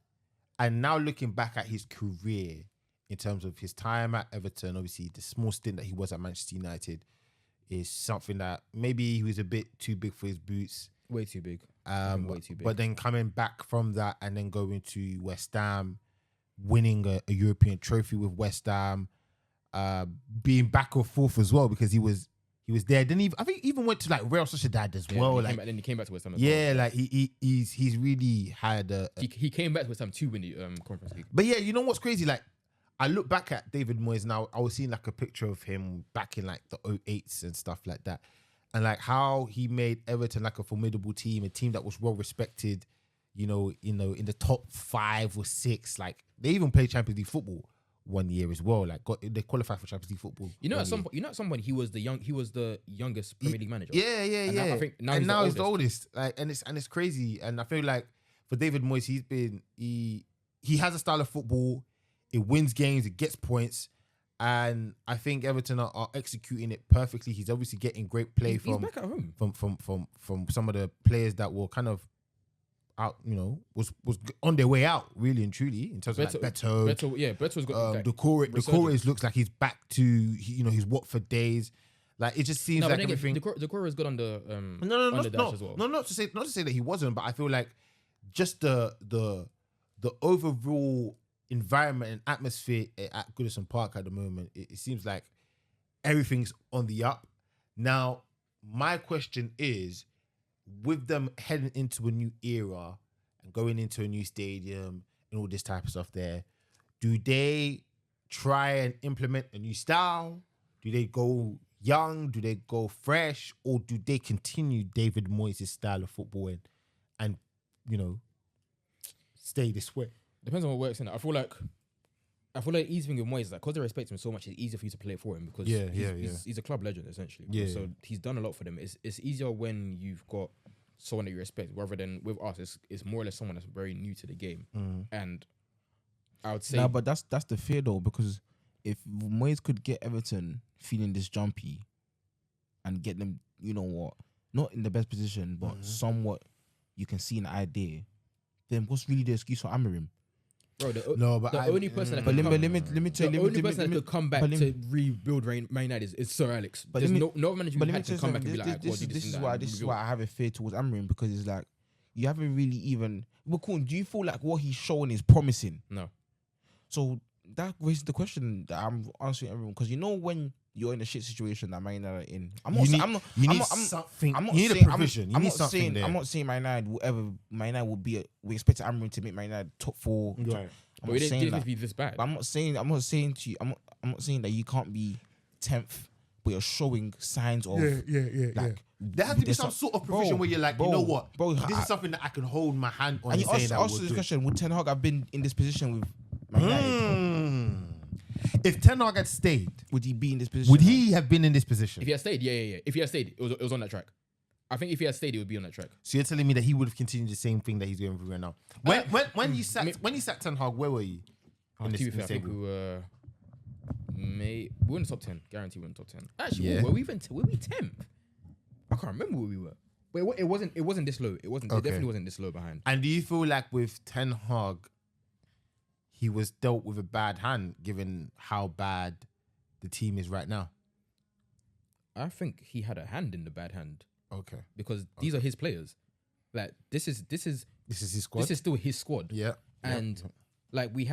and now looking back at his career in terms of his time at Everton, obviously the small stint that he was at Manchester United is something that maybe he was a bit too big for his boots. Way too big. Way too big. But then coming back from that and then going to West Ham, winning a European trophy with West Ham, being back and forth as well because he was there. Then I think he even went to like Real Sociedad as well. Then he came back to West Ham as well. Like he's really had he came back to West Ham to win the Conference League. But yeah, you know what's crazy? Like I look back at David Moyes now. I was seeing like a picture of him back in like the 08s and stuff like that, and like how he made Everton like a formidable team, a team that was well respected. You know, in the top 5 or 6. Like they even played Champions League football one year as well. Like they qualified for Champions League football. At some point he was the youngest Premier League manager. Yeah. And I think now he's the oldest. Like and it's crazy. And I feel like for David Moyes, he has a style of football. It wins games. It gets points. And I think Everton are executing it perfectly. He's obviously getting great play he's back at home. from some of the players that were kind of out, was on their way out, really and truly, in terms of like Beto. Beto's got Decore looks like he's back to his Watford days. Like it just seems like everything. Decore is good under no, as well. No, not to say that he wasn't, but I feel like just the overall environment and atmosphere at Goodison Park at the moment, it seems like everything's on the up. Now, my question is, with them heading into a new era and going into a new stadium and all this type of stuff there, do they try and implement a new style? Do they go young? Do they go fresh? Or do they continue David Moyes' style of football and stay this way? Depends on what works in it. I feel like easy thing with Moyes is that because they respect him so much, it's easier for you to play for him because he's a club legend essentially. Yeah. So he's done a lot for them. It's easier when you've got someone that you respect, rather than with us, it's more or less someone that's very new to the game. And I would say, no, but that's the fear though, because if Moyes could get Everton feeling this jumpy and get them, not in the best position, but somewhat you can see an idea, then what's really the excuse for Amorim? Bro, the only person that could come back to rebuild Man United is Sir Alex. But there's no manager who can come back and be like, this is why I have a fear towards Amorim, because it's like you haven't really even. Well, cool. Do you feel like what he's showing is promising? No. So that raises the question that I'm answering everyone, because when you're in a shit situation that Man United are in, I'm not saying Man United will be. We expect Amorim to make Man United top 4. Right. But we didn't be this bad. But I'm not saying that you can't be 10th, but you're showing signs of There has to be some sort of provision where you're like, you know what, this is something that I can hold my hand on. And you ask this question: would Ten Hag have been in this position with Man United? If Ten Hag had stayed, would he be in this position? Would he have been in this position? If he had stayed, yeah. If he had stayed, it was on that track. I think if he had stayed, it would be on that track. So you're telling me that he would have continued the same thing that he's going through right now? When you sacked Ten Hag, where were you? I think we were in the top 10. Guarantee we're in the top 10. Actually, were we 10th? I can't remember where we were. But it wasn't this low. It definitely wasn't this low behind. And do you feel like with Ten Hag, he was dealt with a bad hand, given how bad the team is right now. I think he had a hand in the bad hand Okay, because these are his players. Like this is this is his squad. this is still his squad. Yeah, And like we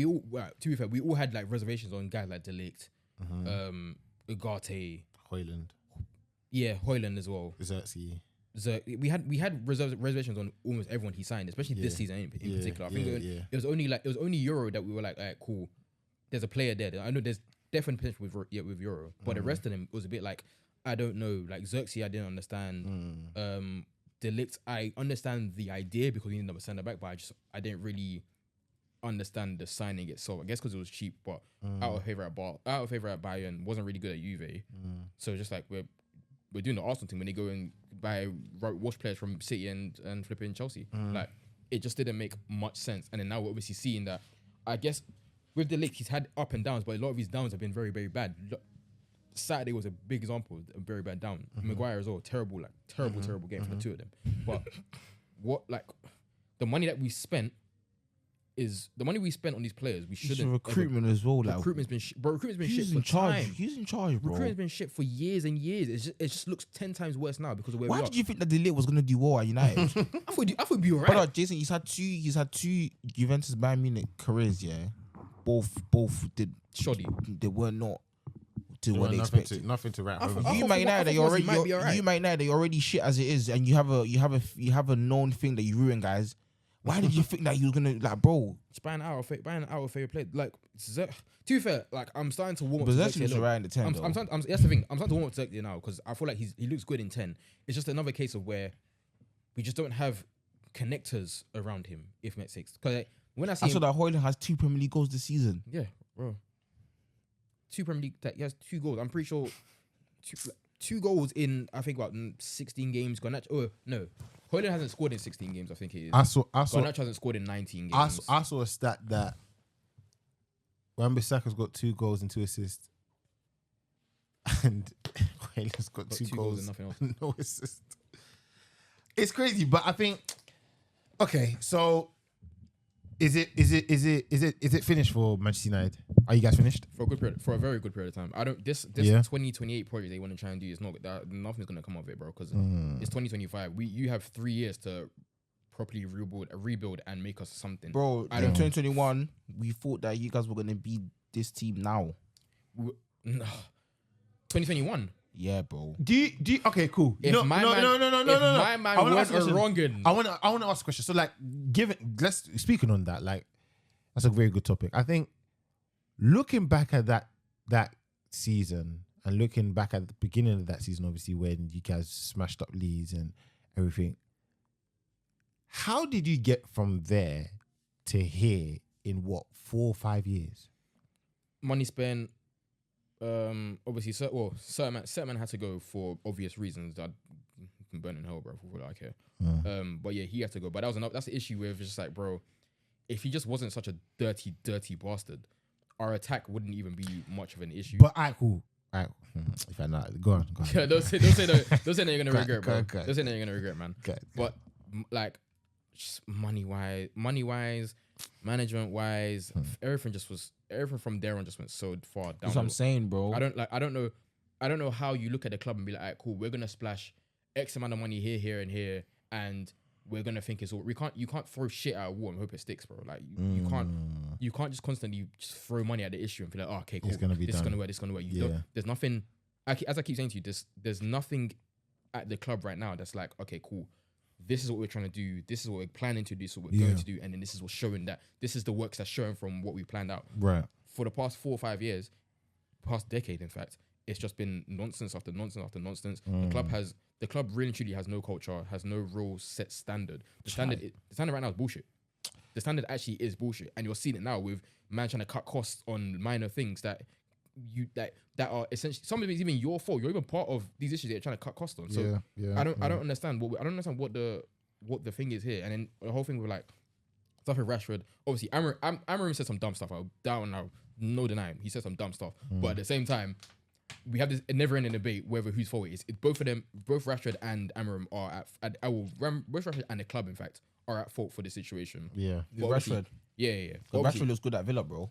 all to be fair, we all had like reservations on guys like De Ligt, Ugarte, Hoyland, Hoyland as well. Xerxes. We had reservations on almost everyone he signed, especially this season in particular. I think it was only Euro that we were like, alright, cool. There's a player there. I know there's definitely potential with Euro, but the rest of them was a bit like, I don't know. Like Xerxes, I didn't understand. De Ligt, I understand the idea because we need another centre back, but I didn't really understand the signing itself. I guess because it was cheap, but out of favour at Bayern, wasn't really good at Juve. So just like we're doing the Arsenal thing when they go and buy wash players from City and flipping Chelsea. Like it just didn't make much sense. And then now we're obviously seeing that. I guess with De Ligt, he's had up and downs, but a lot of his downs have been very, very bad. Saturday was a big example of a very bad down. Maguire as well, terrible game for the two of them. But the money that we spent is the money we spent on these players. We shouldn't. Recruitment as well. Like, Recruitment's been shit he's for in charge. time. He's in charge, bro. Recruitment's been shit for years and years. It just looks 10 times worse now because of where we Why are. did you think that De Ligt was gonna do well at United? I thought it'd be alright. But Jason, he's had two Juventus Bayern Munich careers. Yeah, both did shoddy. They were not to what they expected. Nothing to write I home. thought- You might know that you're already might be alright. you might know that you're already shit as it is, and you have a known thing that you ruin, guys. Why did you think that you were gonna bro? Just buying out of favorite player. Like to be fair, like I'm starting to warm up. But to that's Xerxes a just little. right in the 10. That's the thing. I'm starting to warm up to Xerxes now because I feel like he looks good in 10. It's just another case of where we just don't have connectors around him. If it makes sense. Because when I see I saw him, that Hoyland has 2 Premier League goals this season. yeah, bro, 2 Premier League. He has 2 goals. I'm pretty sure 2 goals in I think about 16 games. Garnacho, oh no, Hoyland hasn't scored in 16 games. I think it is. I saw Garnacho hasn't scored in 19 games. I saw a stat that Wan-Bissaka's got 2 goals and 2 assists, and Hoyland's got 2 goals and nothing else. no assists. It's crazy, but I think okay. So is it finished for Manchester United? Are you guys finished? For a good period, for a very good period of time. I don't this Yeah. 2028 project they want to try and do is not that nothing's gonna come of it, bro. Because it's 2025. You have 3 years to properly rebuild and make us something. Bro, I in don't- 2021, we thought that you guys were gonna be this team now. No. 2021. Yeah, bro. Do you okay, cool. If No. my man I wanna weren't ask a question. wronging. I want to ask a question. So, like, speaking on that, like, that's a very good topic. I think looking back at that season and looking back at the beginning of that season, obviously when you guys smashed up Leeds and everything, how did you get from there to here in what 4 or 5 years? Money spent. Obviously, certain man had to go for obvious reasons. That can burn in hell, bro. For all I care. But yeah, he had to go. But that's the issue with just like, bro, if he just wasn't such a dirty bastard, our attack wouldn't even be much of an issue. But alright, cool. Alright, if I know, go on. Yeah, don't say that you're gonna regret, bro. go. Don't say that you're gonna regret, man. Go. But like, just money wise, management wise, everything from there on just went so far down. That's what I'm saying, bro. I don't know how you look at the club and be like, alright, cool, we're gonna splash X amount of money here, and here, and we're gonna think it's all. You can't throw shit at a wall and hope it sticks, bro. Like you can't just constantly just throw money at the issue and be like, oh, okay, cool, It's gonna be this is done. gonna work. This is gonna work. Yeah. There's nothing. As I keep saying to you, there's nothing at the club right now that's like, okay, cool. This is what we're trying to do. This is what we're planning to do. This is what we're going to do. And then this is what's showing that this is the works that's showing from what we planned out. Right. For the past 4 or 5 years, past decade, in fact, it's just been nonsense after nonsense after nonsense. The club really and truly has no culture, has no real set standard. The standard right now is bullshit. The standard actually is bullshit, and you're seeing it now with man trying to cut costs on minor things that are essentially some of it is even your fault. You're even part of these issues that you're trying to cut costs on. So I don't understand what the thing is here. And then the whole thing with like stuff with Rashford. Obviously, Amorim said some dumb stuff. No denying. He said some dumb stuff, but at the same time, we have this never-ending debate whether whose fault it is. Both of them, both Rashford and Amorim are both Rashford and the club, in fact, are at fault for the situation. Yeah. With Rashford. Yeah. But Rashford looks good at Villa, bro.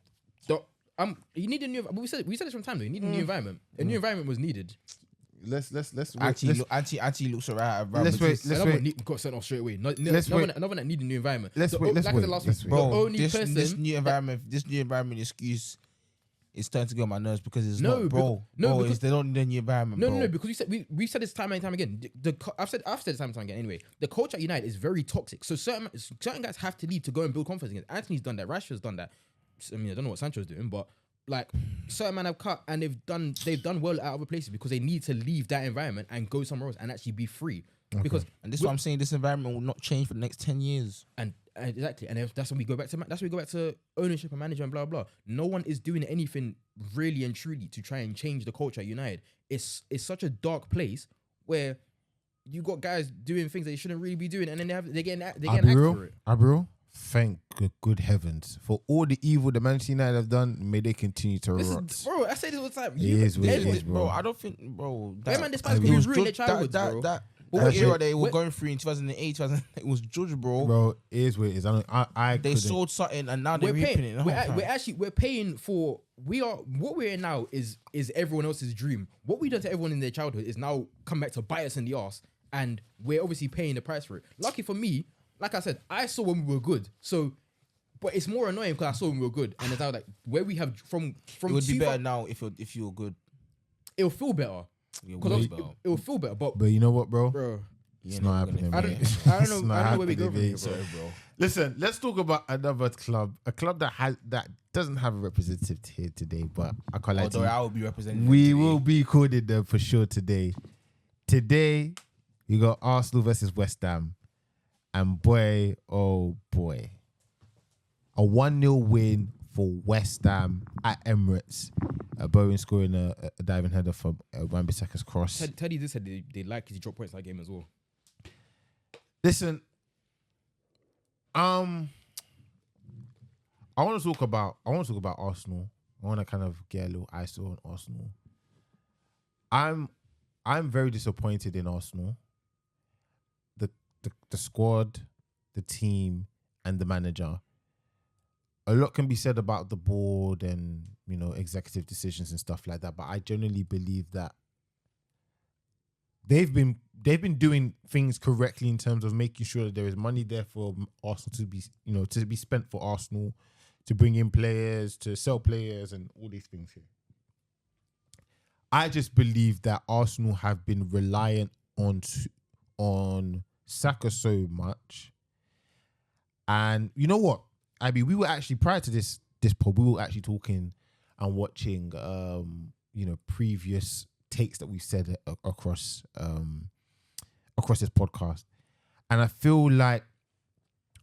You need a new. We said this from time though. You need a new environment. A new environment was needed. Let's Actually looks alright. let's wait. Another one got sent off straight away. Another one that needed a new environment. Let's wait. Bro, this new environment excuse is starting to get on my nerves because it's because they don't need a new environment. No, because we said this time and time again. I've said this time and time again. Anyway, the culture at United is very toxic. So certain guys have to leave to go and build confidence again. Anthony's done that. Rashford's done that. I mean, I don't know what Sancho's doing, but like certain men have cut and they've done well at other places because they need to leave that environment and go somewhere else and actually be free. Okay. Because and this is what I'm saying. This environment will not change for the next 10 years. And exactly, and that's when we go back to ownership and management and blah blah. No one is doing anything really and truly to try and change the culture at United. It's such a dark place where you got guys doing things they shouldn't really be doing, and then they get axed for it. Abro, thank good heavens for all the evil the Manchester United have done. May they continue to rot. Bro, I say this all the time. It is what it is, bro. I don't think, bro. Man, despite people ruined their childhoods, bro. What era they were going through in 2008, it was George, bro. Bro, it is what it is. They sold something and now they're reaping it. We're paying for. What we're in now is everyone else's dream. What we done to everyone in their childhood is now come back to bite us in the arse, and we're obviously paying the price for it. Lucky for me, like I said, I saw when we were good. So, but it's more annoying because I saw when we were good, and it's now like where we have from. It would be better now if you were good. It'll feel better. It will feel better, but you know what, bro? It's not happening. I don't know where we go from here, bro. Listen, let's talk about another club, a club that doesn't have a representative here today, but I can't lie to you. I will be representing. We will be calling them for sure today. Today, you got Arsenal versus West Ham, and boy, oh boy, a 1-0 win for West Ham at Emirates. Bowen scoring a diving header from Wan-Bissaka's cross. Teddy just said they like his drop points that game as well. Listen, I want to talk about Arsenal. I want to kind of get a little ISO on Arsenal. I'm very disappointed in Arsenal. The squad, the team, and the manager. A lot can be said about the board and, you know, executive decisions and stuff like that, but I generally believe that they've been doing things correctly in terms of making sure that there is money there for Arsenal to be spent for Arsenal, to bring in players, to sell players, and all these things here. I just believe that Arsenal have been reliant on Saka so much, and you know what? I mean, we were actually prior to this pod, we were actually talking and watching, previous takes that we've said across this podcast, and I feel like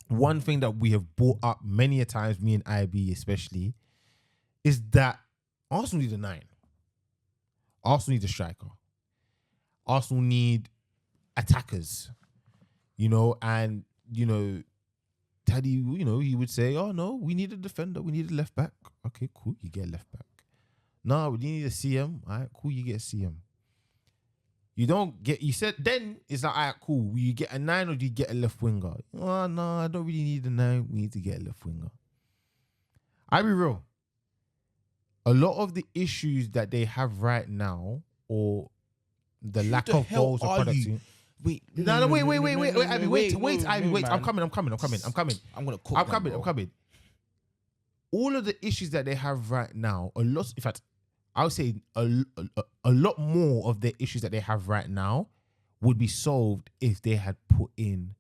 one thing that we have brought up many a times, me and IB especially, is that Arsenal need a 9. Arsenal need a striker. Arsenal need attackers, and Teddy, he would say, oh no, we need a defender, we need a left back. Okay, cool, you get a left back. No, we need a CM. All right, cool, you get a CM. You said, then it's like, all right, cool, will you get a 9 or do you get a left winger? Oh, no, I don't really need a 9, we need to get a left winger. I'll be real. A lot of the issues that they have right now, or the lack of goals or productivity. Wait, wait, Ivy, I'm coming. I'm gonna cook. I'm coming. All of the issues that they have right now, I would say a lot more of the issues that they have right now would be solved if they had put in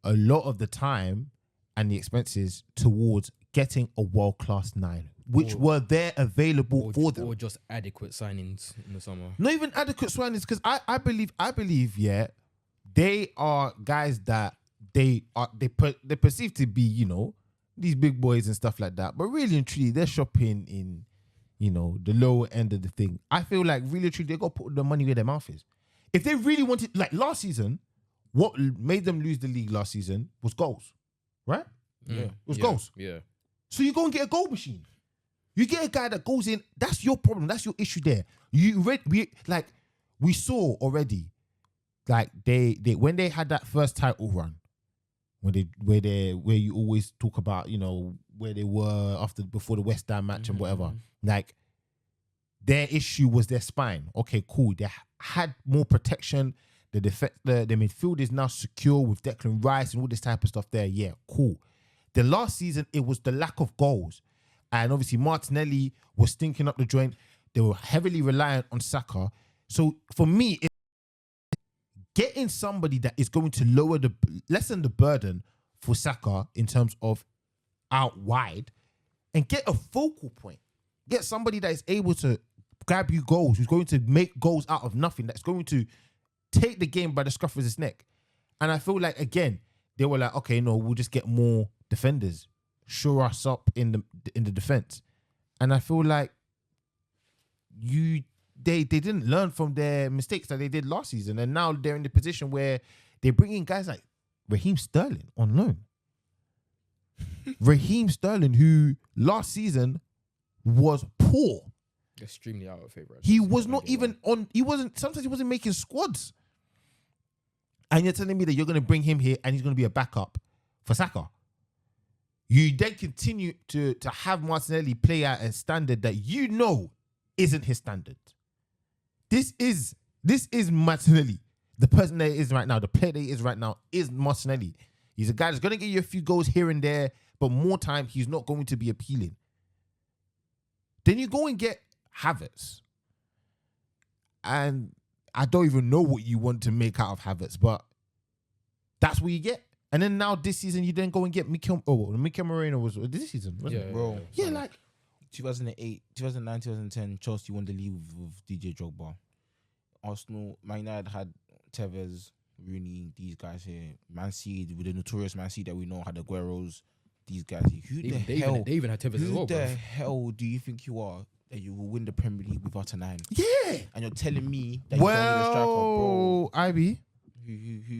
a lot of the time and the expenses towards getting a world-class 9, which were there available for them. Or just adequate signings in the summer. Not even adequate signings, because I believe, yeah, they are guys that they perceive to be, these big boys and stuff like that. But really and truly, they're shopping in, the lower end of the thing. I feel like really and truly, they got to put the money where their mouth is. If they really wanted, like last season, what made them lose the league last season was goals, right? Yeah. It was goals. Yeah. So you go and get a goal machine. You get a guy that goes in. That's your problem. That's your issue there. We saw already, like they when they had that first title run, where you always talk about, you know, where they were before the West Ham match and whatever. Like their issue was their spine. Okay, cool. They had more protection. The midfield is now secure with Declan Rice and all this type of stuff there. Yeah, cool. The last season, it was the lack of goals. And obviously, Martinelli was stinking up the joint. They were heavily reliant on Saka. So for me, it's getting somebody that is going to lessen the burden for Saka in terms of out wide and get a focal point. Get somebody that is able to grab you goals, who's going to make goals out of nothing, that's going to take the game by the scruff of his neck. And I feel like, again, they were like, okay, no, we'll just get more defenders, shore us up in the defense. And I feel like they didn't learn from their mistakes that they did last season, and now they're in the position where they bring in guys like Raheem Sterling on loan. Raheem Sterling, who last season was poor. Extremely out of favour. He was not even on. Sometimes he wasn't making squads. And you're telling me that you're going to bring him here and he's going to be a backup for Saka. You then continue to have Martinelli play at a standard that you know isn't his standard. This is Martinelli. The person that he is right now, the player that he is right now is Martinelli. He's a guy that's going to get you a few goals here and there, but more time he's not going to be appealing. Then you go and get Havertz. And I don't even know what you want to make out of Havertz, but that's what you get. And then now this season, you then go and get Mikel Moreno was this season, wasn't it? Bro. Yeah, like 2008, 2009, 2010, Chelsea won the league with DJ Drogba. Arsenal, Man United had Tevez, Rooney, these guys here. Man City, with the notorious Man City that we know, had the Agueros, these guys here. They even had Tevez as well, Who the bro. hell do you think you are that you will win the Premier League without a 9? yeah. And you're telling me that you don't need a striker, bro. IB,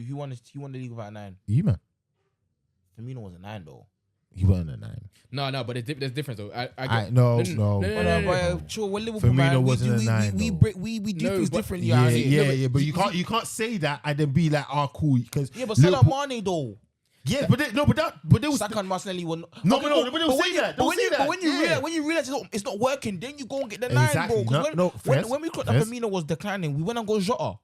Who won the league without a 9? you man, Firmino was a 9 though. he wasn't a 9. No, but there's difference though. No. Sure, we're Liverpool, Firmino man. wasn't a 9. We do No, things but- differently. Yeah, out here. yeah, but you can't say that and then be like, oh, cool, because Yeah, but Salah Mane though. yeah, but they was Saka and Martinelli were not. No, but they will say that. But They'll when say that. Yeah. you realize it's not working, then you go and get the 9, Exactly. bro. No, Because Fez, when we clocked that Fez. Firmino was declining, we went and got Jota.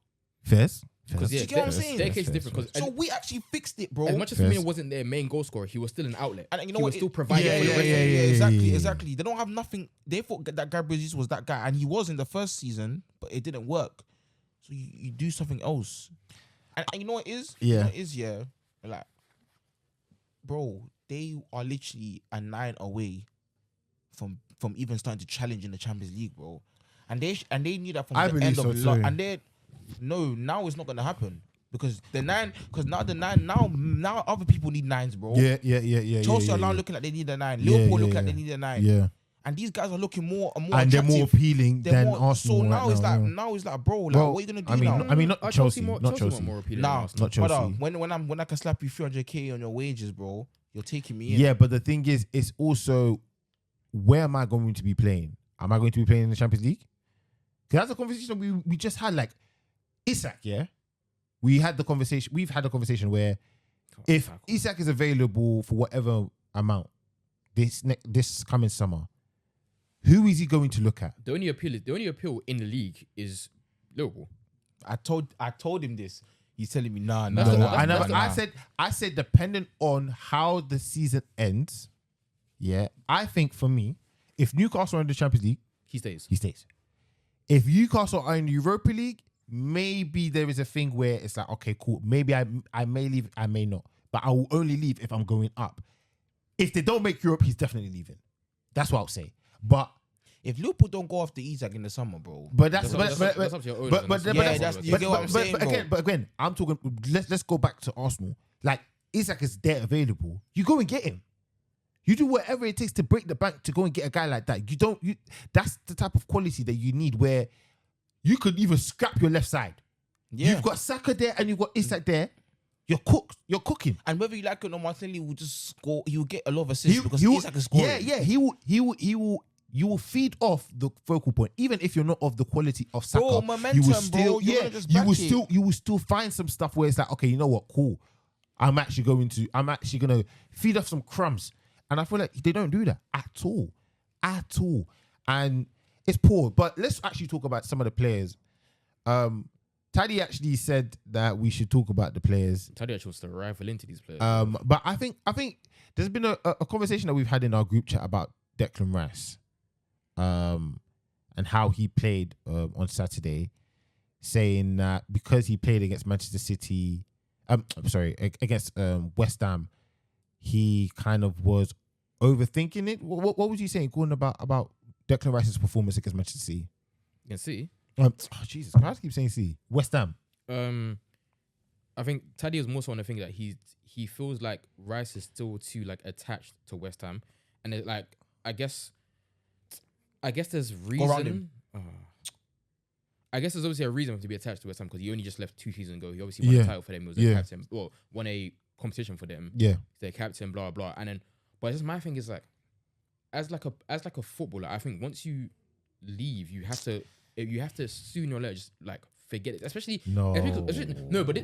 Fairs. Because you get what I'm saying? their case is different. So we actually fixed it, bro. As much as Yes. Firmino wasn't their main goal scorer, he was still an outlet. And you know he what? was still providing for the rest of the yeah. Exactly. They don't have nothing. They thought that Gabriel Jesus was that guy, and he was in the first season, but it didn't work. So you do something else. And you know what it is? Yeah. You know what it is, yeah. Like, bro, they are literally a 9 away from even starting to challenge in the Champions League, bro. And they knew that from I the believe end so of too. and now it's not gonna happen. Because now other people need 9s, bro. Yeah. Chelsea are now yeah. looking like they need a 9. Liverpool look like they need a 9. Yeah. And these guys are looking more and more And they're attractive. more appealing They're than more- Arsenal So now right it's now. like yeah. now it's like, bro, like Well, what are you gonna do I mean, now? not Chelsea, not want Chelsea. more appealing Nah, than Arsenal. Not Chelsea. Brother, when I can slap you 300k on your wages, bro, you're taking me in. Yeah, but the thing is, it's also, where am I going to be playing? Am I going to be playing in the Champions League? Because that's a conversation we just had, like, Isak, yeah? We've had the conversation where if Isak is available for whatever amount this coming summer, who is he going to look at? The only appeal in the league is Liverpool. I told him this. He's telling me nah. That's the- I said dependent on how the season ends, yeah, I think for me, if Newcastle are in the Champions League, He stays. he stays. If Newcastle are in the Europa League, maybe there is a thing where it's like, okay, cool. Maybe I may leave, I may not. But I will only leave if I'm going up. If they don't make Europe, he's definitely leaving. That's what I'll say. But If Liverpool don't go after Isak in the summer, bro. That's up to your owners. you get what I'm saying, bro. But again, I'm talking. Let's go back to Arsenal. Like, Isak is there available. You go and get him. You do whatever it takes to break the bank to go and get a guy like that. That's the type of quality that you need, where you could even scrap your left side. Yeah. You've got Saka there and you've got Isak there. You're cooked. You're cooking. And whether you like it or not, Martinelli will just score. He will get a lot of assists because Isak is scoring. Yeah. He will you will feed off the focal point, even if you're not of the quality of Saka. Bro, momentum, you will still, bro. You yeah, wanna just you will back it. you will still find some stuff where it's like, okay, you know what, cool. I'm actually gonna feed off some crumbs, and I feel like they don't do that at all, and it's poor. But let's actually talk about some of the players. Taddy actually said that we should talk about the players. Taddy actually wants to rival into these players. But I think there's been a conversation that we've had in our group chat about Declan Rice, and how he played on Saturday, saying that because he played against Manchester City, against West Ham, he kind of was overthinking it. What was you saying, Gordon, about Declan Rice's performance against Manchester City? You can see. Jesus, I have to keep saying City. West Ham. I think Taddy was more so on the thing that he feels like Rice is still too like attached to West Ham, and it, like I guess there's reason. I guess there's obviously a reason to be attached to West Ham because he only just left 2 seasons ago. He obviously won a title for them. He was a captain. Well, won a competition for them. Yeah, their captain. Blah blah. And then, but just my thing is like, as like a footballer, I think once you leave, you have to sooner or later just like forget it. Especially no, but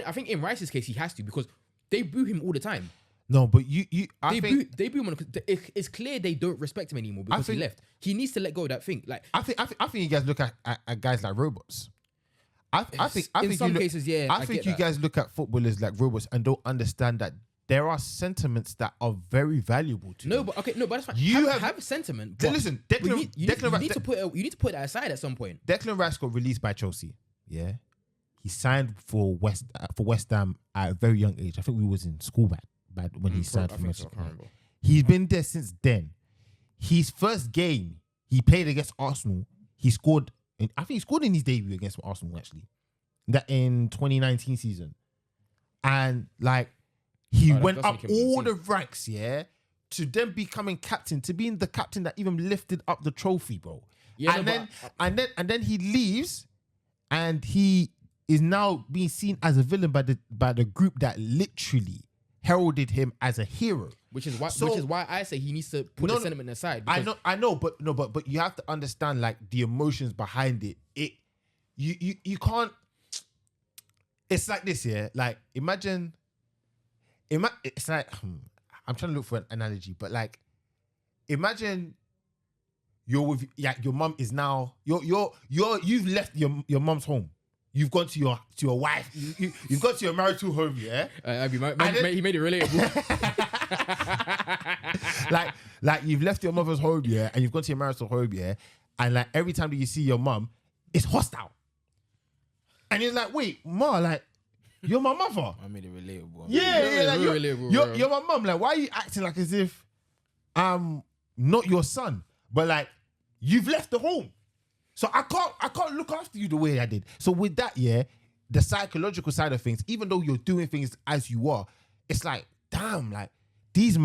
I think in Rice's case he has to because they boo him all the time. No, but they boo him because it's clear they don't respect him anymore because he left. He needs to let go of that thing. Like I think you guys look at guys like robots. I think in some cases, yeah. I think you guys look at footballers like robots and don't understand that there are sentiments that are very valuable to you. But that's fine. You have a sentiment. But listen, you need to put that aside at some point. Declan Rice got released by Chelsea. Yeah, he signed for West Ham at a very young age. I think we was in school back when he signed for Manchester. He's been there since then. His first game he played against Arsenal, he scored. I think he scored in his debut against Arsenal actually, that in 2019 season, and like. He went up all the ranks, yeah, to then becoming captain, to being the captain that even lifted up the trophy, bro. Yeah, and then he leaves, and he is now being seen as a villain by the group that literally heralded him as a hero. Which is why I say he needs to put the sentiment aside. I know, but you have to understand like the emotions behind it. You can't. It's like this, yeah. Like imagine. It's like I'm trying to look for an analogy, but like imagine you're with your mum is now you've left your mum's home. You've gone to your wife. You've gone to your marital home, yeah. He made it relatable. like you've left your mother's home, yeah, and you've gone to your marital home, yeah, and like every time that you see your mum, it's hostile, and you're like, wait, ma, like. You're my mother. I made it relatable. Yeah, like you're my mum. Like, why are you acting like as if I'm not your son? But like, you've left the home, so I can't look after you the way I did. So with that, yeah, the psychological side of things, even though you're doing things as you are, it's like, damn, like these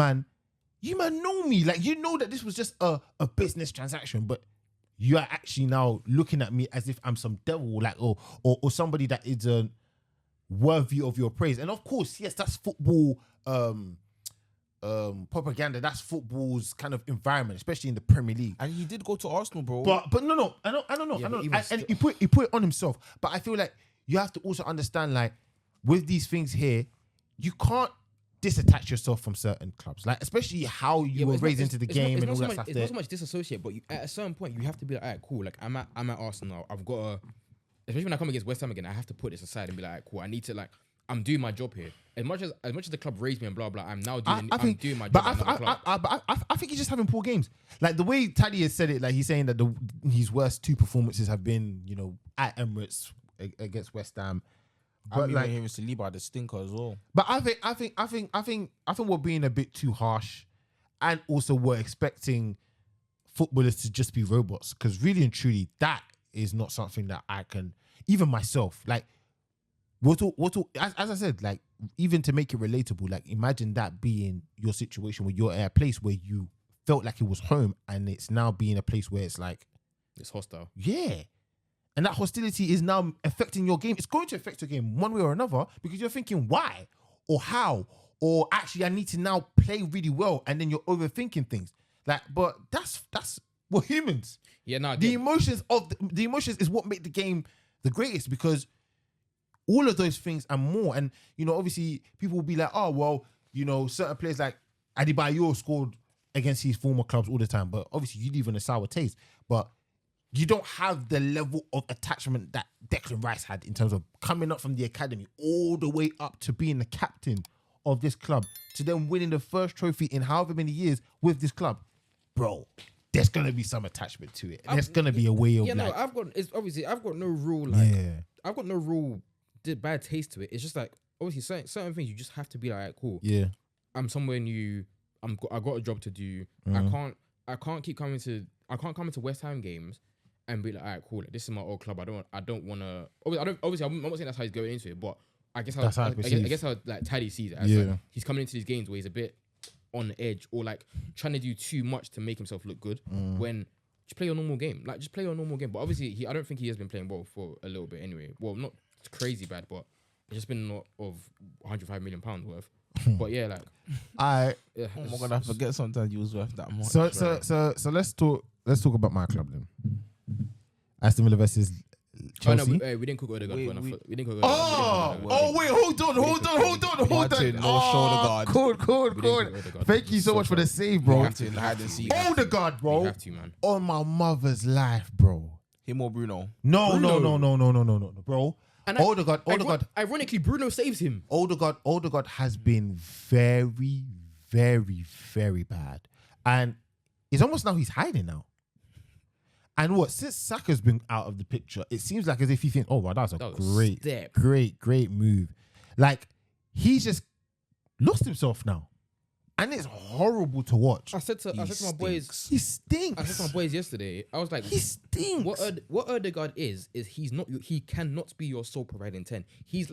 you know me, like you know that this was just a business transaction, but you are actually now looking at me as if I'm some devil, like or somebody that isn't worthy of your praise. And of course, yes, that's football propaganda. That's football's kind of environment, especially in the Premier League. And he did go to Arsenal, bro. But no, I don't know. And he put it on himself. But I feel like you have to also understand, like, with these things here, you can't disattach yourself from certain clubs, like especially how you were raised into the game and all that stuff. It's not so much disassociate, but at a certain point, you have to be like, all right, cool. Like I'm at Arsenal. I've got to. Especially when I come against West Ham again, I have to put this aside and be like, cool, I need to like, I'm doing my job here. As much as the club raised me and blah blah, I'm now doing my job. I think he's just having poor games. Like the way Taddy has said it, like he's saying that his worst 2 performances have been, at Emirates against West Ham. But like hearing Saliba the stinker as well. But I think we're being a bit too harsh, and also we're expecting footballers to just be robots, because really and truly that is not something that I can, even myself, like as I said, like even to make it relatable, like imagine that being your situation where you're at a place where you felt like it was home and it's now being a place where it's like it's hostile. Yeah. And that hostility is now affecting your game. It's going to affect your game one way or another, because you're thinking why or how, or actually I need to now play really well, and then you're overthinking things. Like, but that's we're humans. Yeah, no, The emotions is what make the game the greatest, because all of those things and more. And obviously people will be like, oh well, certain players like Adebayor scored against his former clubs all the time, but obviously you leave on a sour taste. But you don't have the level of attachment that Declan Rice had in terms of coming up from the academy all the way up to being the captain of this club, to then winning the first trophy in however many years with this club. Bro, there's gonna be some attachment to it. There's gonna be a way of I've got no rule I've got no rule bad taste to it. It's just like, obviously certain things you just have to be like, cool. Yeah. I'm somewhere new. I got a job to do. I can't keep coming to West Ham games and be like, all right, cool. This is my old club. I don't want to. Obviously, I'm not saying that's how he's going into it, but I guess how like Taddy sees it. As like, he's coming into these games where he's a bit on the edge, or like trying to do too much to make himself look good. When just play your normal game. Like, just play your normal game. But obviously, I don't think he has been playing well for a little bit anyway. Well, not crazy bad, but it's just been a lot of £105 million worth. But yeah, like oh my god, I forget sometimes you was worth that much. So let's talk about my club then. Aston Villa versus Chelsea. Oh, no, we didn't cook Odegaard. We didn't cook Odegaard. Wait, hold on. No shoulder guard. Good. Thank you so much for the save, bro. You have to in the hide and seek. Odegaard, bro. You have to, man. On my mother's life, bro. Him or Bruno? No, bro. And Odegaard. Ironically, Bruno saves him. Odegaard has been very, very, very bad, and it's almost now he's hiding now. And since Saka's been out of the picture, it seems like as if he thinks, oh wow, that was a great move. Like, he's just lost himself now, and it's horrible to watch. I said to my boys, he stinks. I said to my boys yesterday, I was like, he stinks. What Odegaard is he cannot be your sole providing 10. He's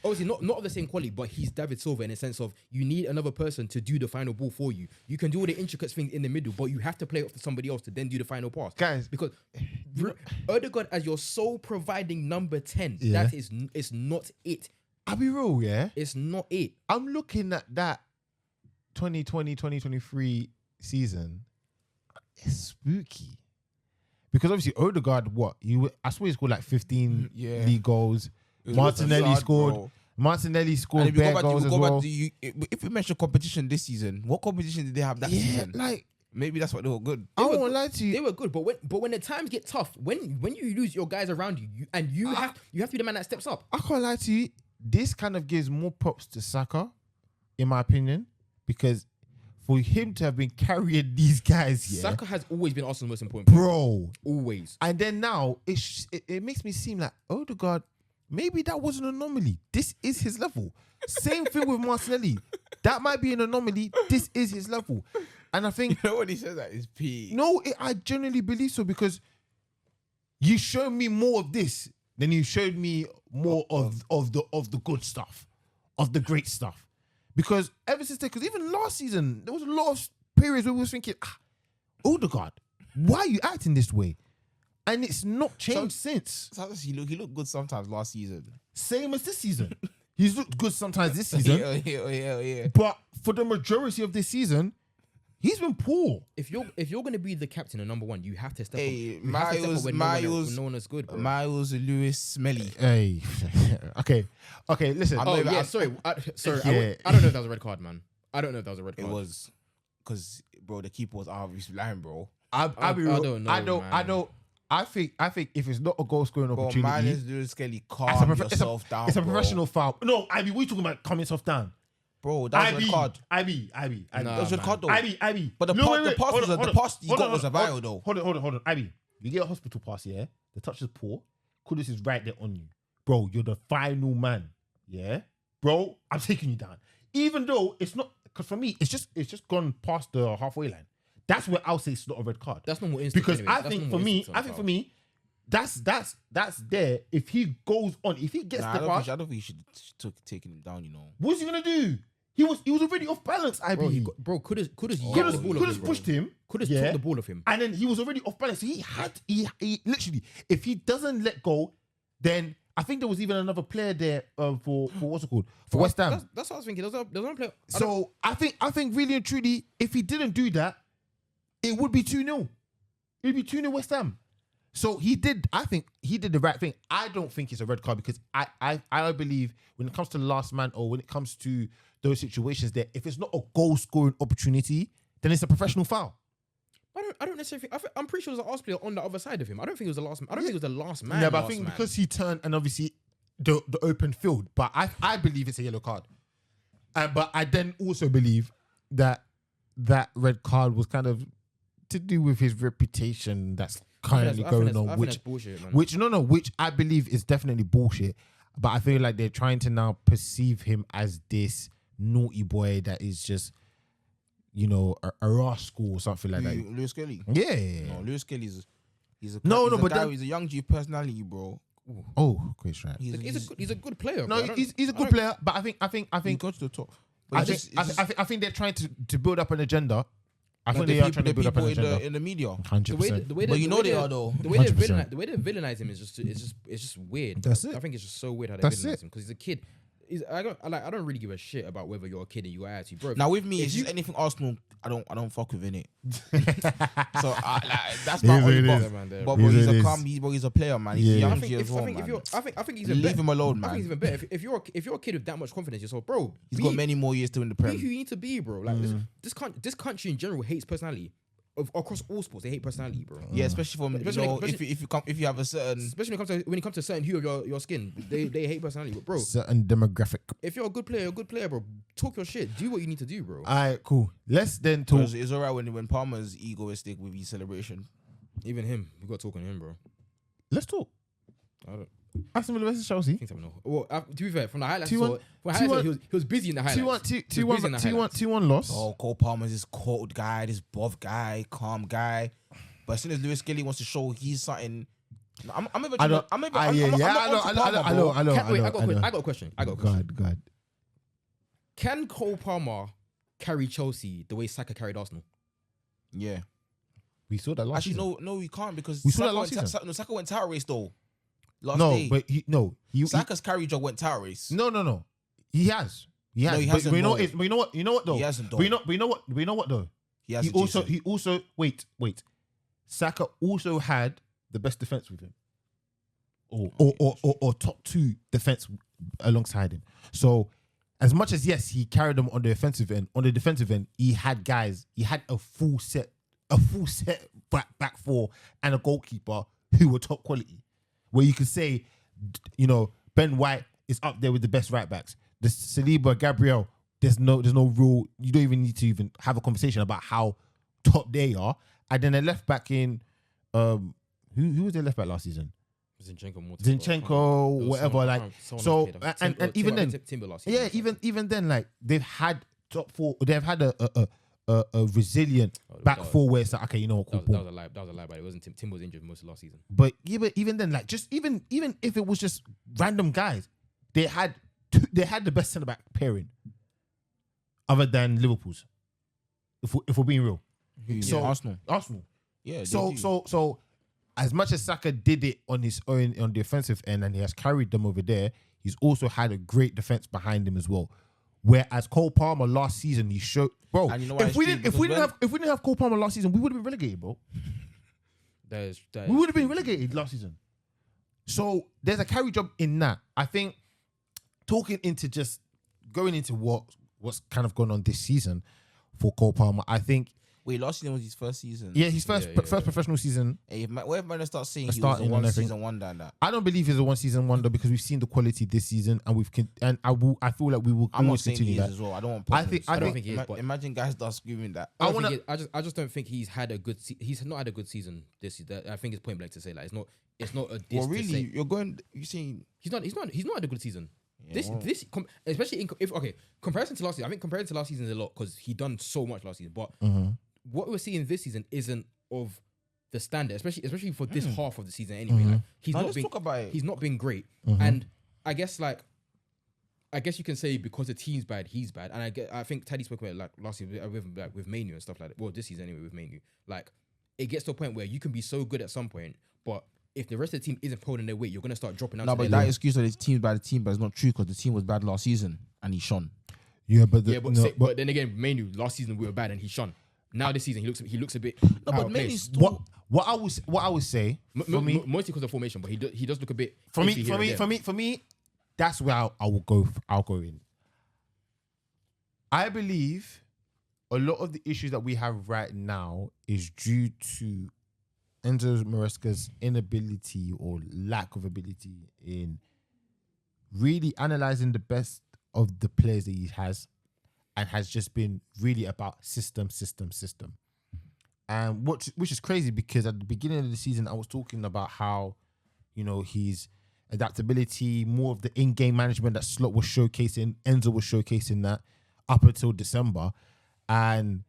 obviously not of the same quality, but he's David Silva in a sense of you need another person to do the final ball for you. You can do all the intricate things in the middle, but you have to play it off to somebody else to then do the final pass. Guys, because Odegaard as your sole providing number 10, it's not it. I'll be real, yeah? It's not it. I'm looking at that 2020-2023 season. It's spooky. Because obviously Odegaard, I swear he scored like 15 league goals. Martinelli scored. Martinelli scored bare goals as well. If you mention competition this season, what competition did they have that season? Like, maybe that's what they were good. I won't lie to you. They were good, but when the times get tough, when you lose your guys around you, you have to be the man that steps up. I can't lie to you. This kind of gives more props to Saka, in my opinion, because for him to have been carrying these guys, Saka has always been Arsenal's most important player. Bro. Always. And then now, it makes me seem like Odegaard, maybe that was an anomaly. This is his level. Same thing with Martinelli. That might be an anomaly. This is his level. And I think... You know when he says that, it's peak. No, I genuinely believe so, because you showed me more of this than you showed me more of the good stuff, of the great stuff. Because ever since then, because even last season, there was a lot of periods where we were thinking, Odegaard, why are you acting this way? And it's not changed since. Sometimes he looked good sometimes last season. Same as this season. He's looked good sometimes this season. Yeah. But for the majority of this season, he's been poor. If you're going to be the captain and number one, you have to step up. Miles, when no one is good, bro. Miles Lewis Smelly. Hey, okay. Listen. Sorry. I don't know if that was a red card, man. I don't know if that was a red card. It was because, bro, the keeper was obviously lying, bro. I don't know. I think if it's not a goal scoring opportunity, Miles Lewis Skelly, calm yourself down. It's a professional foul. No, Ivy, we talking about calming yourself down. Bro, that was a red card. Ivy. That was a red card though. Ivy. But the pass he got was a viral though. Hold on. Ivy, you get a hospital pass, yeah? The touch is poor. Kudus is right there on you. Bro, you're the final man. Yeah? Bro, I'm taking you down. Even though it's not, because for me, it's just gone past the halfway line. That's where I'll say it's not a red card. That's normal instinct. Because anyway. I think for me, that's there. If he goes on, if he gets the pass, I don't think you should taking him down. You know, what's he gonna do? He was already off balance. Kudus pushed him. Kudus took the ball of him, and then he was already off balance. So he literally, if he doesn't let go, then I think there was even another player there for what's it called for West Ham. That's what I was thinking. There's one player. So I think really and truly, if he didn't do that, it would be 2-0. It'd be 2-0 West Ham. So he did. I think he did the right thing. I don't think it's a red card because I believe when it comes to the last man or when it comes to those situations, there if it's not a goal scoring opportunity, then it's a professional foul. I don't necessarily think. I'm pretty sure there's an Arsenal player on the other side of him. I don't think it was the last. I don't think it was the last man. Yeah, but I think because he turned and obviously the open field, but I believe it's a yellow card. But I then also believe that red card was kind of to do with his reputation that's currently going on, which bullshit, man. which I believe is definitely bullshit. But I feel like they're trying to now perceive him as this naughty boy that is just, you know, a rascal or something like that. Lewis Kelly. Yeah. No, Lewis Kelly's he's a he's a young G personality, bro. Oh, great strike. He's a good player. No, bro. he's a good player, but I think He got to the top. I But think they're trying to build up an agenda. I think the they are trying to build up an people agenda. in the media. 100%. But you know they are though. The way they 100%. villainize him is just weird. That's bro. it. I think it's just so weird how they That's villainize it. him because he's a kid. I don't really give a shit about whether you're a kid and you got attitude, bro. Now with me, if it's you- just anything Arsenal. I don't fuck with it. So that's my only it boss. is. But It he's is. a calm. He's a player, man. He's Yeah. a young I G think, as well, I think if man. you're, I think he's a Leave better, him alone, I think man. he's even better. If you're a kid with that much confidence in yourself, bro, He's got many more years to win the be Prem. who you need to be, bro. Like this country in general hates personality. Across all sports, they hate personality, bro. Yeah, especially from Especially- if you have a certain. Especially when it comes to certain hue of your skin, they hate personality. But bro, Certain demographic. if you're a good player, bro. Talk your shit. Do what you need to do, bro. All right, cool. Let's then talk. It's alright when Palmer's egoistic with his celebration. Even him, we got talking to him, bro. Let's talk. I don't Aston Villa versus Chelsea. think so. Well, to be fair, from the highlights, 2-1, he was busy in the highlights. 2-1 loss. Oh, Cole Palmer's this cold guy, this buff guy, calm guy. But as soon as Lewis Kelly wants to show he's something, I know. I got a question. God. Can Cole Palmer carry Chelsea the way Saka carried Arsenal? Yeah. We saw that last Actually, season. no, we can't because We saw that Saka last went season. Saka went tower race though. Last No, day. but he Saka's carry job went tower race. No. He has. No, he But hasn't, you know, though. but you know what though? He hasn't, though. But you know what though? He hasn't. He also wait. Saka also had the best defense with him. Or top 2 defense alongside him. So as much as yes, he carried them on the offensive end, on the defensive end, he had guys, he had a full set back four and a goalkeeper who were top quality. Where you could say, you know, Ben White is up there with the best right backs. The Saliba, Gabriel, there's no real, you don't even need to even have a conversation about how top they are. And then the left back in who was their left back last season? Zinchenko, whatever. Like so, and even then, Timber last season. yeah, even then, like they've had top 4. They've had a resilient back 4 where it's like, okay, you know what, cool. That was a lie. But it wasn't Tim was injured most of last season. But even then, like just even if it was just random guys, they had the best centre back pairing, other than Liverpool's. If we're being real, So Arsenal. Yeah. they do. So as much as Saka did it on his own on the offensive end and he has carried them over there, he's also had a great defense behind him as well. Whereas Cole Palmer last season, he showed, bro. And you know why if we it's true? didn't have Cole Palmer last season, we would have been relegated, bro. That We would have been relegated last season. So there's a carry job in that. I think talking into just going into what's kind of going on this season for Cole Palmer, I think Wait, last season was his first season. his first professional season. Hey, if man start saying he was a Starting and one everything. season wonder and that. I don't believe he's a one season wonder because we've seen the quality this season and I feel like we will I'm not always saying he continue is that. as well. I don't want. I think- I don't think he is, but Imagine guys start screaming that. I just don't think he's had a good. He's not had a good season this season. I think it's point blank to say like it's not a. Diss Well, to really, say. you're saying He's not had a good season. Yeah, well. Especially comparison to last season. I think compared to last season is a lot because he done so much last season. But what we're seeing this season isn't of the standard, especially for this half of the season. Anyway, like, let's talk about it. He's not been great, and I guess you can say because the team's bad, he's bad. And I think Teddy spoke about it like last year with Manu and stuff like that. Well, this season anyway with Manu. Like it gets to a point where you can be so good at some point, but if the rest of the team isn't pulling their weight, you're gonna start dropping out. No, to but their that excuse that his team's bad, the team bad is not true because the team was bad last season and he shone. Yeah, but but then again, mainly last season we were bad and he shone. Now this season he looks a bit. No, out but of mainly place. still. what I would say for me, mostly because of formation, but he does look a bit. for iffy here and there. me, that's where I will go. I'll go in. I believe a lot of the issues that we have right now is due to Enzo Maresca's inability or lack of ability in really analyzing the best of the players that he has, and has just been really about system. And which is crazy because at the beginning of the season, I was talking about how, his adaptability, more of the in-game management that Slot was showcasing, Enzo was showcasing that up until December. And,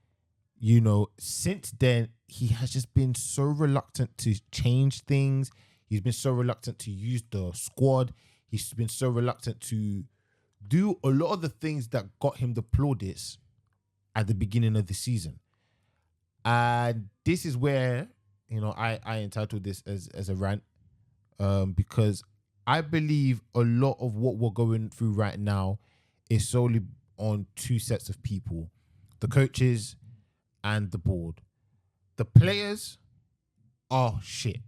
since then, he has just been so reluctant to change things. He's been so reluctant to use the squad. He's been so reluctant to do a lot of the things that got him the plaudits at the beginning of the season. And this is where, I entitled this as a rant, because I believe a lot of what we're going through right now is solely on two sets of people, the coaches and the board. The players are shit.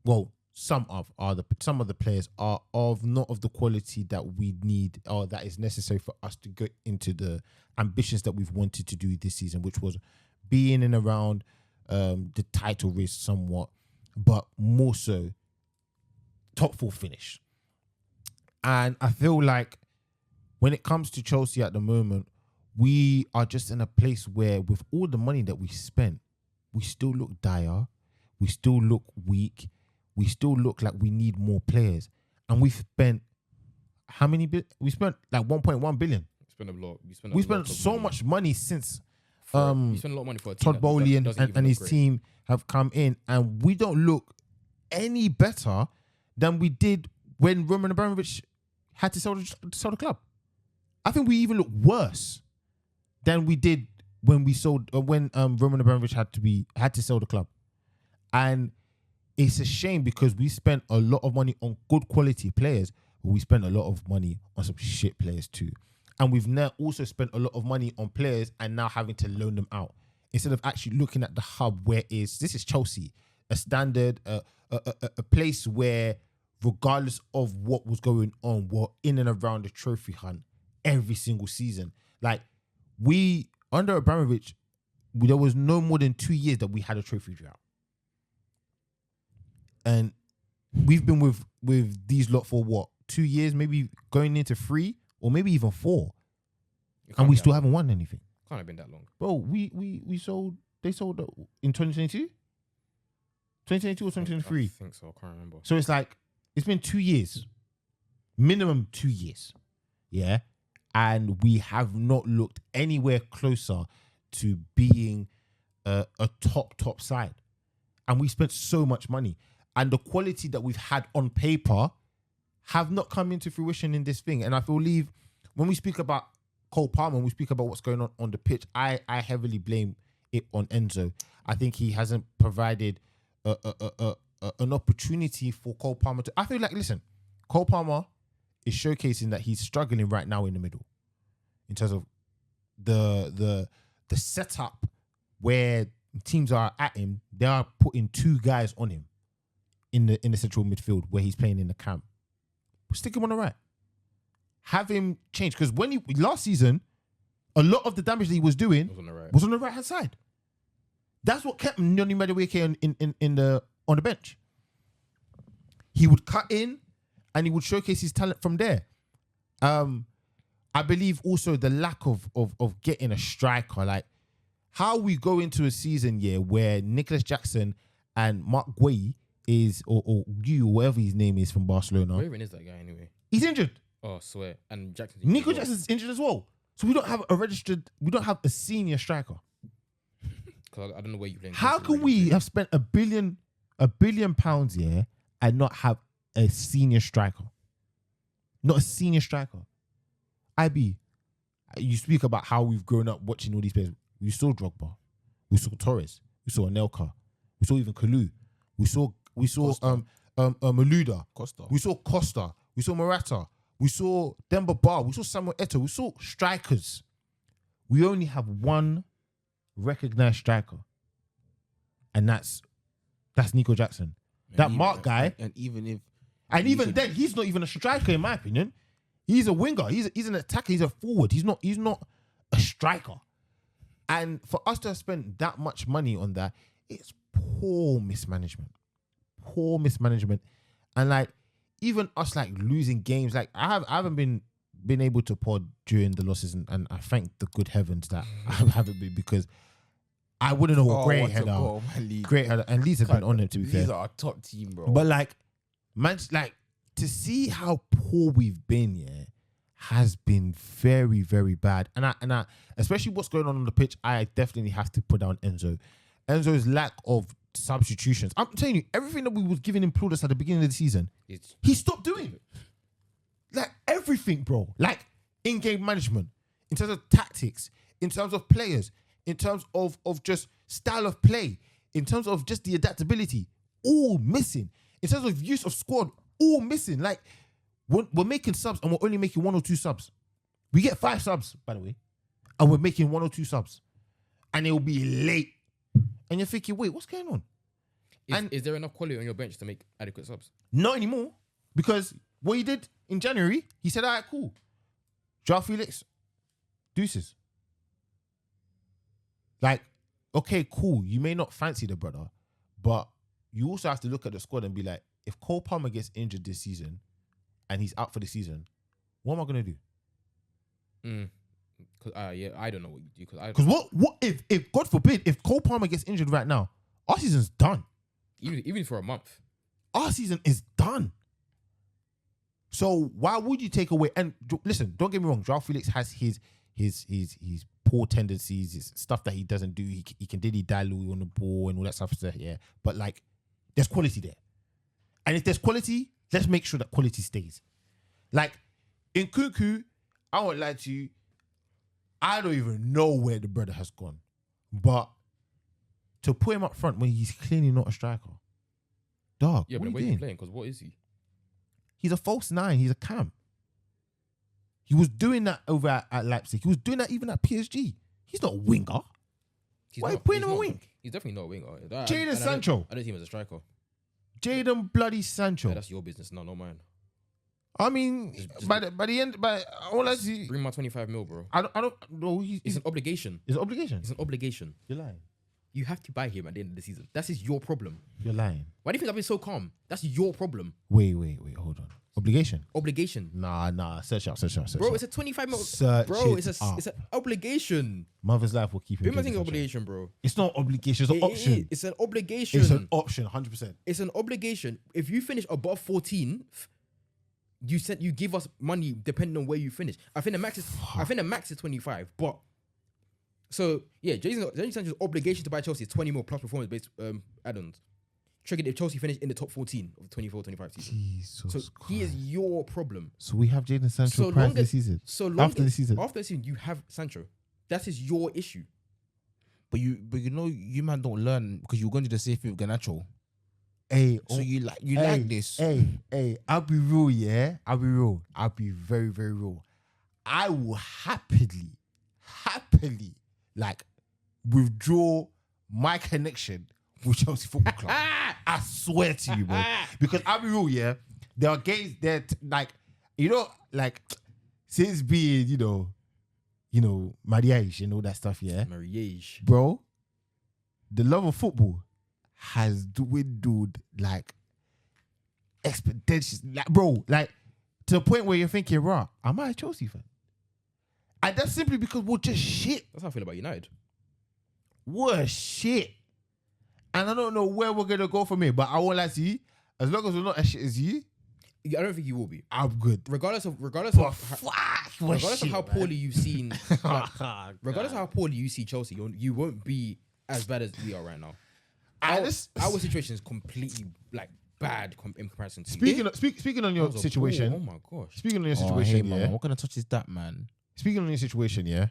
Well, some of the players are not of the quality that we need or that is necessary for us to go into the ambitions that we've wanted to do this season, which was being in around the title race somewhat, but more so top 4 finish. And I feel like when it comes to Chelsea at the moment, we are just in a place where with all the money that we spent, we still look dire, we still look weak, we still look like we need more players. And we've spent how many? We spent like 1.1 billion. We spent a lot. We spent so much money since we spent a lot of money for a team Todd Bowley and his team have come in, and we don't look any better than we did when Roman Abramovich had to sell the club. I think we even look worse than we did when Roman Abramovich had to sell the club. And it's a shame because we spent a lot of money on good quality players, but we spent a lot of money on some shit players too. And we've now also spent a lot of money on players and now having to loan them out instead of actually looking at the hub where this is Chelsea, a standard, a place where regardless of what was going on, we're in and around the trophy hunt every single season. Like under Abramovich, there was no more than 2 years that we had a trophy drought. And we've been with these lot for what, 2 years, maybe going into 3 or maybe even 4, and we still haven't won anything. Can't have been that long, bro. They sold in 2022, 2022 or 2023. I think so. I can't remember. So it's like it's been 2 years, minimum 2 years, yeah, and we have not looked anywhere closer to being a top side, and we spent so much money. And the quality that we've had on paper have not come into fruition in this thing. And I believe when we speak about Cole Palmer, when we speak about what's going on the pitch, I heavily blame it on Enzo. I think he hasn't provided an opportunity for Cole Palmer to... I feel like, listen, Cole Palmer is showcasing that he's struggling right now in the middle in terms of the setup where teams are at him. They are putting 2 guys on him in the central midfield where he's playing in the camp. Stick him on the right. Have him change. Because last season, a lot of the damage that he was doing was on the right hand side. That's what kept Noni Madueke on the bench. He would cut in and he would showcase his talent from there. I believe also the lack of getting a striker. Like how we go into a season where Nicholas Jackson and Mark Guehi is or whatever his name is from Barcelona. Where even is that guy anyway? He's injured. Oh, I swear. And Nico Jackson's injured as well. So we don't have a senior striker. Because I don't know where you playing. How can we have spent £1 billion and not have a senior striker? Not a senior striker. IB, you speak about how we've grown up watching all these players. We saw Drogba. We saw Torres. We saw Anelka. We saw even Kalu. We saw Maluda. Costa. We saw Costa. We saw Morata. We saw Demba Ba. We saw Samuel Eto'o. We saw strikers. We only have one recognized striker, and that's Nico Jackson. That Mark guy, and even then, he's not even a striker in my opinion. He's a winger. He's an attacker. He's a forward. He's not a striker. And for us to have spent that much money on that, it's poor mismanagement. Poor mismanagement. And like even us like losing games, like I haven't been able to pod during the losses, and I thank the good heavens that I haven't been, because I wouldn't know what great header. Great header. And Leeds have been on it, to be fair. These are our top team, bro. But like, man, like to see how poor we've been, yeah, has been very, very bad. And I especially what's going on the pitch, I definitely have to put down Enzo. Enzo's lack of substitutions. I'm telling you, everything that we was giving him plaudits at the beginning of the season, he stopped doing. Like everything, bro. Like in-game management, in terms of tactics, in terms of players, in terms of just style of play, in terms of just the adaptability, all missing. In terms of use of squad, all missing. Like we're making subs and we're only making 1 or 2 subs. We get 5 subs, by the way, and we're making 1 or 2 subs, and it will be late. And you're thinking, wait, what's going on? Is there enough quality on your bench to make adequate subs? Not anymore, because what he did in January, he said, all right, cool. Joao Felix, deuces. Like, okay, cool. You may not fancy the brother, but you also have to look at the squad and be like, if Cole Palmer gets injured this season and he's out for the season, what am I going to do? I don't know what you do. Because what if God forbid, if Cole Palmer gets injured right now, our season's done. Even for a month. Our season is done. So why would you take away? And listen, don't get me wrong. Joao Felix has his poor tendencies, his stuff that he doesn't do. He can dilly-dally on the ball and all that stuff. Yeah, but like, there's quality there. And if there's quality, let's make sure that quality stays. Like in Nkunku, I won't lie to you, I don't even know where the brother has gone. But to put him up front when he's clearly not a striker, dog. Yeah, what but are you where's he doing? playing? Because what is he? He's a false 9. He's a cam. He was doing that over at Leipzig. He was doing that even at PSG. He's not a winger. Why are you putting him a wing? He's definitely not a winger. Jadon Sancho. I don't see him as a striker. Jadon bloody Sancho. Yeah, that's your business, not mine. I mean, Just by the end, all I see, bring my 25 mil, bro. I don't know. It's an obligation. It's an obligation. It's an obligation. You're lying. You have to buy him at the end of the season. That is your problem. You're lying. Why do you think I've been so calm? That's your problem. Wait, hold on. Obligation? Obligation. Nah. Search out. Bro, it's a 25 mil. Search Bro, it it's up. an obligation. Mother's life will keep him. Who am I thinking obligation, bro? It's not obligation. It's an option. It's an obligation. It's an option. 100%. It's an obligation. If you finish above 14, you give us money depending on where you finish. I think the max is 25. But so yeah, Jadon Sancho's obligation to buy Chelsea is 20 mil plus performance based add-ons. Triggered if Chelsea finished in the top 14 of the 24-25 season. Jesus So he is your problem. So we have Jadon Sancho prior to the season. After the season. After the season, you have Sancho. That is your issue. But you know, you man don't learn because you're going to do the same thing with Garnacho. Hey, So you like this. Hey, I'll be real, yeah? I'll be very, very real. I will happily, like, withdraw my connection with Chelsea Football Club. I swear to you, bro. Because I'll be real, yeah? There are games that, like, like, since being, marriage and all that stuff, yeah? Marriage. Bro, the love of football has dwindled like exponentially, like, bro, like to the point where you're thinking, "Rah, am I a Chelsea fan?" And that's simply because we're just shit. That's how I feel about United. We're shit, and I don't know where we're gonna go from here. But I won't lie to you, as long as we're not as shit as you, I don't think you will be. I'm good. Regardless of how poorly you've seen, regardless of how poorly you see Chelsea, you won't be as bad as we are right now. Our situation is completely like bad in comparison to Speaking on your situation. Oh my gosh. Speaking on your situation, hey, yeah. man, what kind of touch is that, man? Speaking on your situation, yeah.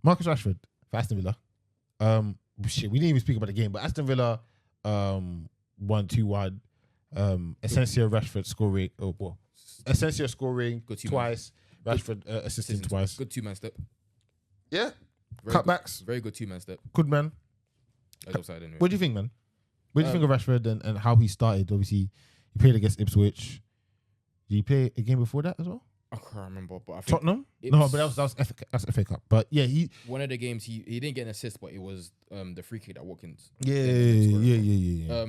Marcus Rashford for Aston Villa. We didn't even speak about the game, but Aston Villa 1-2-1. Asensio, Rashford scoring. Oh, well, Asensio scoring Good team twice. Rashford assisting twice. Good 2-man step. Yeah, Very cutbacks. Good, very good 2-man step. Good man. That's offside anyway. What do you think, man? What do you think of Rashford and how he started? Obviously, he played against Ipswich. Did he play a game before that as well? I can't remember, but I think Tottenham? No, but that's FA Cup. But yeah, one of the games he didn't get an assist, but it was the free kick that Watkins. Yeah.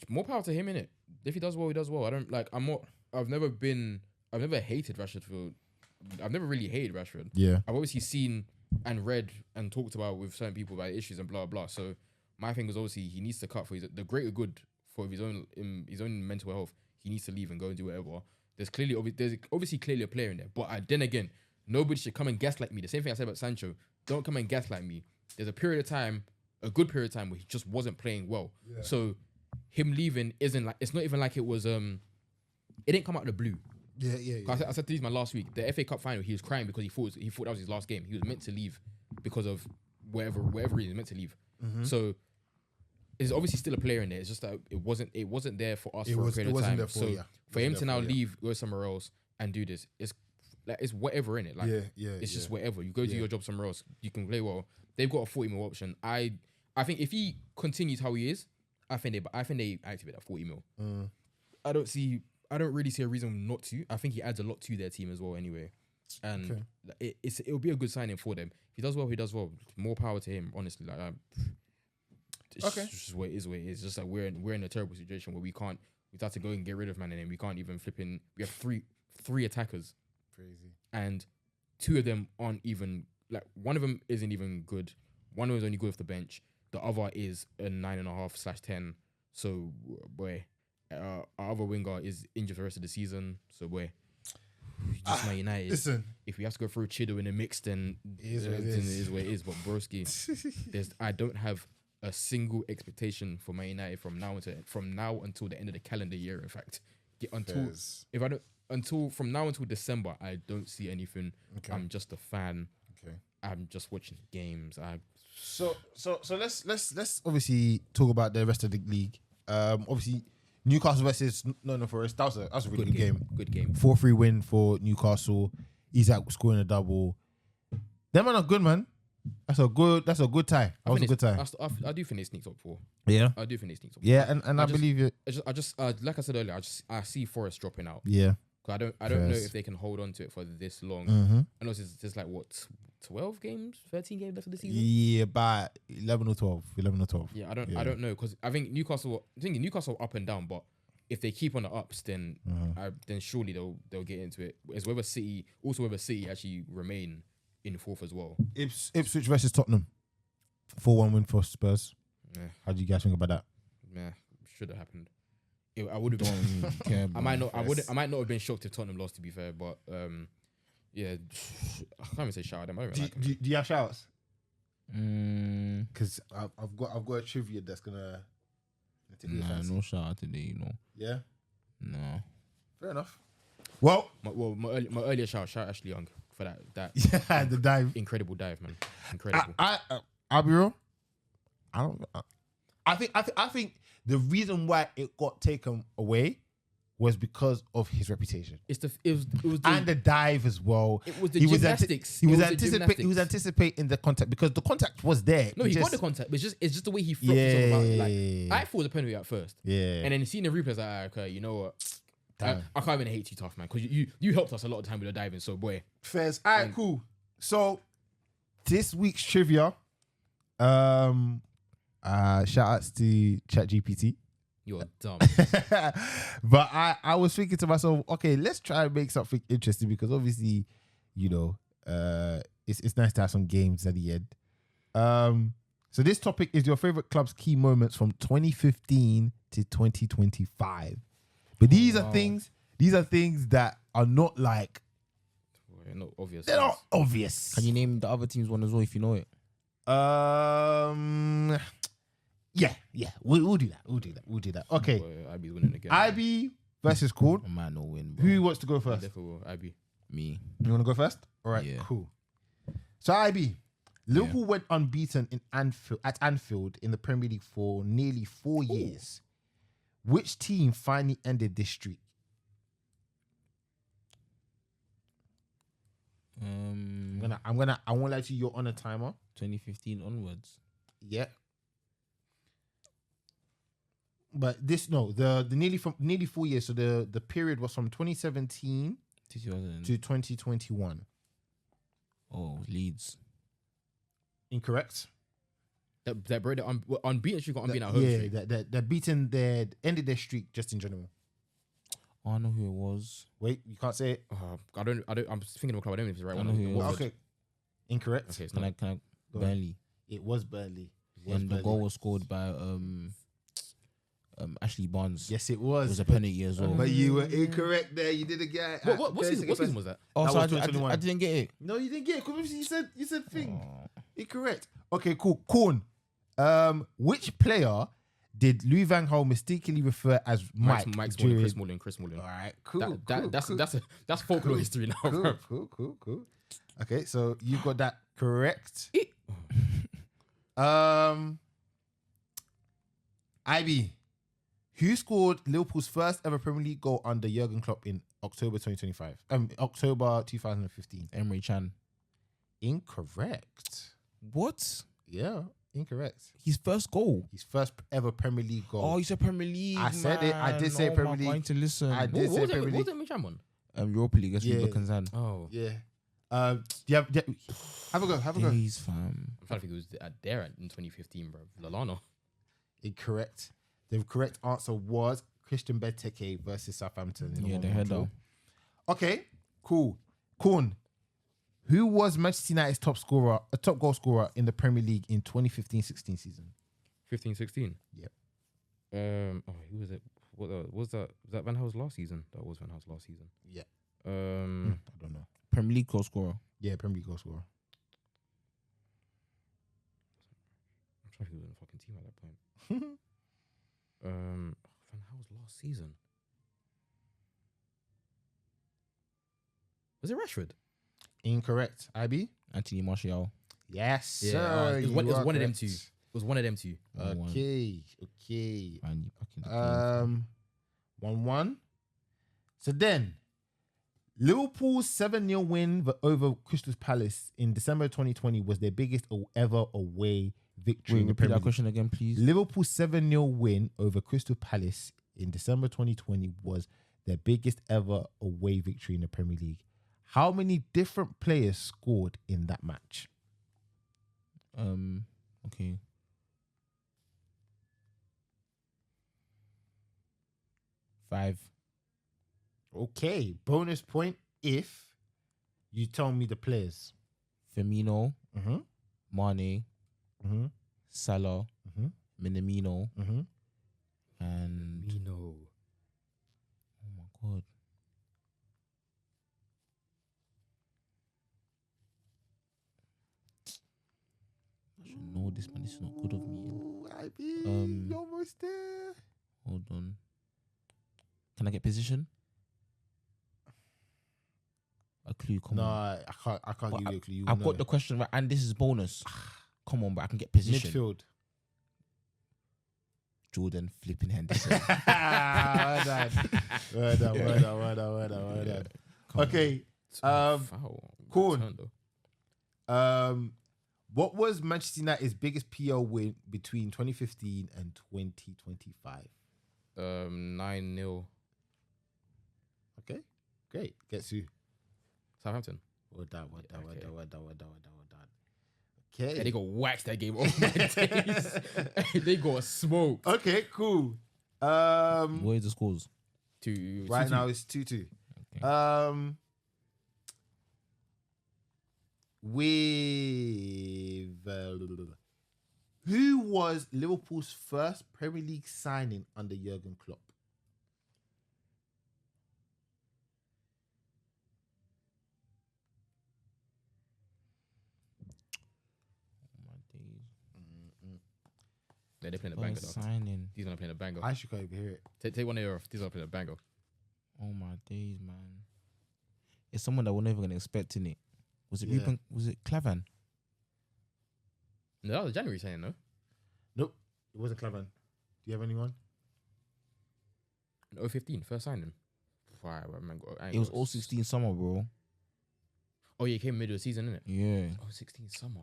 More power to him, innit? If he does well, he does well. I've never hated Rashford. I've never really hated Rashford. Yeah. I've obviously seen and read and talked about with certain people about issues and blah blah. So my thing was obviously he needs to cut for the greater good for his own mental health. He needs to leave and go and do whatever. There's obviously clearly a player in there, but then again, nobody should come and gaslight me. The same thing I said about Sancho. Don't come and gaslight me. There's a good period of time where he just wasn't playing well. Yeah. So him leaving isn't like, it's not even like it was it didn't come out of the blue. Yeah. I said to these man last week, the FA Cup final, he was crying because he thought that was his last game. He was meant to leave because of whatever reason he was meant to leave. Mm-hmm. So there's obviously still a player in there. It's just that it wasn't there for us for a period of time. For him to now leave, go somewhere else and do this, it's whatever in it. Like it's just whatever. You go do your job somewhere else. You can play well. They've got a 40 mil option. I think if he continues how he is, I think they activate that 40 mil. I don't really see a reason not to. I think he adds a lot to their team as well anyway. And it'll be a good signing for them. If he does well, he does well. More power to him, honestly. Like it's just what it is. It's just like we're in a terrible situation where we have to go and get rid of man, and then we can't even flip in. We have three attackers. Crazy. And 2 of them aren't even, like, one of them isn't even good. One of them is only good off the bench. The other is a 9.5/10. So boy, our other winger is injured for the rest of the season. So boy, just Man United. Listen, if we have to go through Chido in the mix, then it is what it is. But broski, I don't have a single expectation for Man United from now until the end of the calendar year. In fact, from now until December, I don't see anything. Okay. I'm just a fan. Okay. I'm just watching games. So let's obviously talk about the rest of the league. Obviously Newcastle versus Nottingham Forest. That was a really good game. Good game. 4-3 win for Newcastle. Isak scoring a double. Them man are good, man. That's a good tie. That was a good tie. I do think they sneaked up 4. Yeah. I do think they sneaked up 4. Yeah, and I believe it. I just like I said earlier, I see Forest dropping out. Yeah. I don't know if they can hold on to it for this long. Mm-hmm. I know there's like what 12 games, 13 games left of the season. Yeah, about 11 or 12. Yeah, I don't know, because I think Newcastle up and down, but if they keep on the ups, then then surely they'll get into it. It's whether City actually remain in 4th as well. Ipswich versus Tottenham, 4-1 win for Spurs. Yeah. How do you guys think about that? Yeah, should have happened. I would have. I might not have been shocked if Tottenham lost, to be fair, but yeah, I can't even say shout out them. Do you have shouts? Because I've got a trivia that's gonna. No shout out today, you know. Yeah. No. Fair enough. Well, my earlier shout Ashley Young for that. Yeah, the dive. Incredible dive, man. Incredible. I'll be real. I think the reason why it got taken away was because of his reputation. It was and the dive as well. It was the gymnastics. He was anticipating the contact because the contact was there. No, he got the contact. It's just the way he flopped himself about it. Like, I thought it was a penalty at first. Yeah. And then seeing the replay, I was like, okay, you know what? I can't even hate you tough, man, because you helped us a lot of time with the diving. So boy, fairs. All right, cool. So this week's trivia, shout outs to ChatGPT. You're dumb. But I was thinking to myself, okay, let's try and make something interesting, because obviously, you know, it's nice to have some games at the end. So this topic is your favorite club's key moments from 2015 to 2025. But these are things that are not like, not obvious. They're not obvious. Can you name the other team's one as well if you know it? Yeah. We'll do that. Okay. IB's winning again. IB versus Corn. I might not win. Bro. Who wants to go first? Definitely will. IB. Me. You want to go first? All right. Yeah. Cool. So IB, Liverpool went unbeaten at Anfield in the Premier League for nearly 4 years. Which team finally ended this streak? I won't lie to you. You're on a timer. 2015 onwards. Yeah. But the nearly 4 years. So the period was from 2017 2000. to 2021. Oh, Leeds. Incorrect. That bro, the unbeaten streak got unbeaten at home Yeah, streak. they're beaten. They ended their streak just in general. Oh, I know who it was. Wait, you can't say it. I don't. I'm thinking of a club. I don't know if it's the right I one. know who it What was. was it? Okay, incorrect. Okay, it's Can not. I Go on. Burnley? It was Burnley. It was And the Burnley. goal was scored by Ashley Barnes. Yes, it It was. was a penalty as well. But you were incorrect there. You did a guy. What season was that? Oh, That so was I 2021. didn't get it. No, you didn't get it. Because you said thing. Oh. Incorrect. Okay, cool. Corn. Which player did Louis Van Gaal mistakenly refer as Mike? Mike during... Smalling, Chris Smalling. All right, cool. That's folklore history now, bro. Cool. Okay, so you got that correct. IB, who scored Liverpool's first ever Premier League goal under Jurgen Klopp in October 2025? October 2015. Emery Chan. Incorrect. What? Yeah, incorrect. His first goal. His first ever Premier League goal. Oh, you said Premier League. I said it. I did say man. Premier I'm League. going to listen. I did say Premier What League. was it Micham on? Europa League. That's Yeah. River Kansan. Oh, Yeah. Do you have a go. Have a go. Days, fam. I'm trying to think it was there in 2015, bro. Lallana. Incorrect. The correct answer was Christian Benteke versus Southampton. in a Yeah, the 1-1 header. draw. Okay, cool. Corn. Who was Manchester United's top goal scorer in the Premier League in 2015-16 season? 15-16. Yep. Who was it? What was that? Was that Van Gaal's last season? That was Van Gaal's last season. Yeah. Um, I don't know. Premier League goal scorer. Yeah, Premier League goal scorer. I'm trying to think who was in the fucking team at that point. Van Gaal's last season. Was it Rashford? Incorrect. IB? Anthony Martial. Yes, Yeah, sir. it was you one are of them correct. two. It was one of them two. Okay. Man, you back in the game. 1-1. So then, Liverpool's 7-0 win over Crystal Palace in December 2020 was their biggest ever away victory in the Repeat Premier that League. question again, please. Liverpool's 7-0 win over Crystal Palace in December 2020 was their biggest ever away victory in the Premier League. How many different players scored in that match? Okay. 5. Okay, bonus point if you tell me the players. Firmino, Mm-hmm. Mane, Mm-hmm. Salah, Mm-hmm. Minamino, Mm-hmm. and Mino. oh my god, I should know this, man. This is not good of me. You're almost there. Hold on. Can I get position? A clue, come No, on. I can't But give you a clue. You I've know got the it. question right, and this is bonus. Come on, but I can get position. Midfield. Jordan flipping Henderson. Well done. Okay. Foul. Corn. Turn, though. What was Manchester United's biggest PL win between 2015 and 2025? 9-0 Okay, great. Gets you. Southampton. Well done. Okay. Okay. Yeah, they got waxed that game. Oh my days. They got smoked. Okay, cool. What is the scores? Right now it's 2-2. Okay. With who was Liverpool's first Premier League signing under Jurgen Klopp? My days. Yeah, they're playing a banger. First Dog. signing. These are playing a banger. I should can't even hear it. Take one of your off. These are playing a banger. Oh my days, man. It's someone that we're never gonna expect in it. Was it Yeah. Ruben? Was it Clavan? No, that was January saying no. Nope, it wasn't Clevan. Do you have anyone? 015, first signing. I remember. It was all 16 summer, bro. Oh yeah, he came middle of the season, innit? Yeah. 16 summer.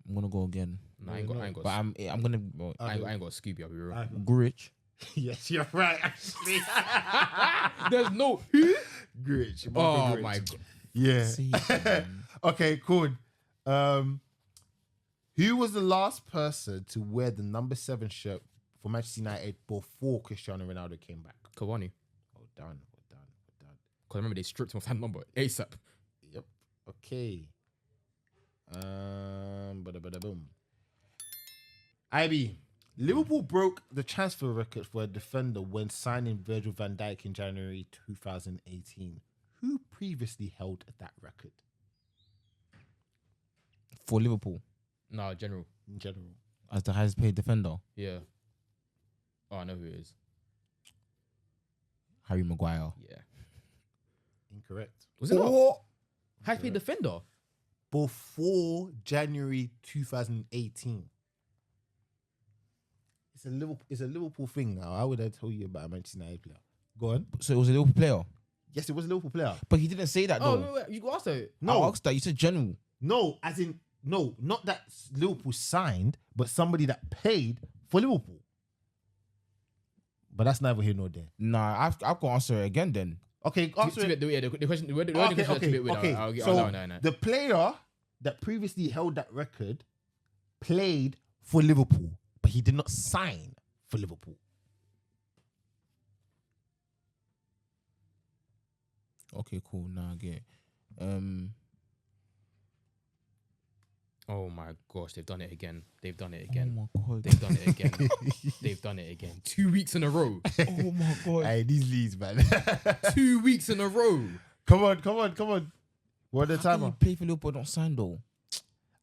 I'm gonna go again. Nah, I ain't got. But I'm gonna bro, I ain't got a Scooby. I'll be real. Grich. Yes, you're right. Actually, There's no. Grinch. Oh my god. Yeah. See, man. Okay, cool. Who was the last person to wear the number 7 shirt for Manchester United before Cristiano Ronaldo came back? Cavani. Well done. Because I remember they stripped him of that number ASAP. Yep. Okay. Bada boom. IB. Liverpool broke the transfer record for a defender when signing Virgil van Dijk in January 2018. Who previously held that record For Liverpool Nah, general. in general? as the highest paid defender, Yeah. Oh, I know who it is. Harry Maguire. Yeah. Incorrect. Was it not? High paid defender. Before January 2018. It's a Liverpool thing now. How would I tell you about a Manchester United player? Go on. So it was a Liverpool player, Yes, it was a Liverpool player. but he didn't say that Oh, though. wait, you asked it. No. I asked that. You said general. No, as in, no, not that Liverpool signed, but somebody that paid for Liverpool. But that's neither here nor there. Nah, I've got to answer it again then. Okay, answer it. The question. The wording Okay, is a bit weird. okay. I'll So no. the player that previously held that record played for Liverpool, but he did not sign for Liverpool. Okay, cool. Nah, I get it. Oh my gosh, they've done it again. They've done it Oh again. my god. They've done it again. They've done it again. 2 weeks in a row. Oh my god. Hey, these leads, man. 2 weeks in a row. Come on. What the How can you timer? play for Liverpool and not sign though?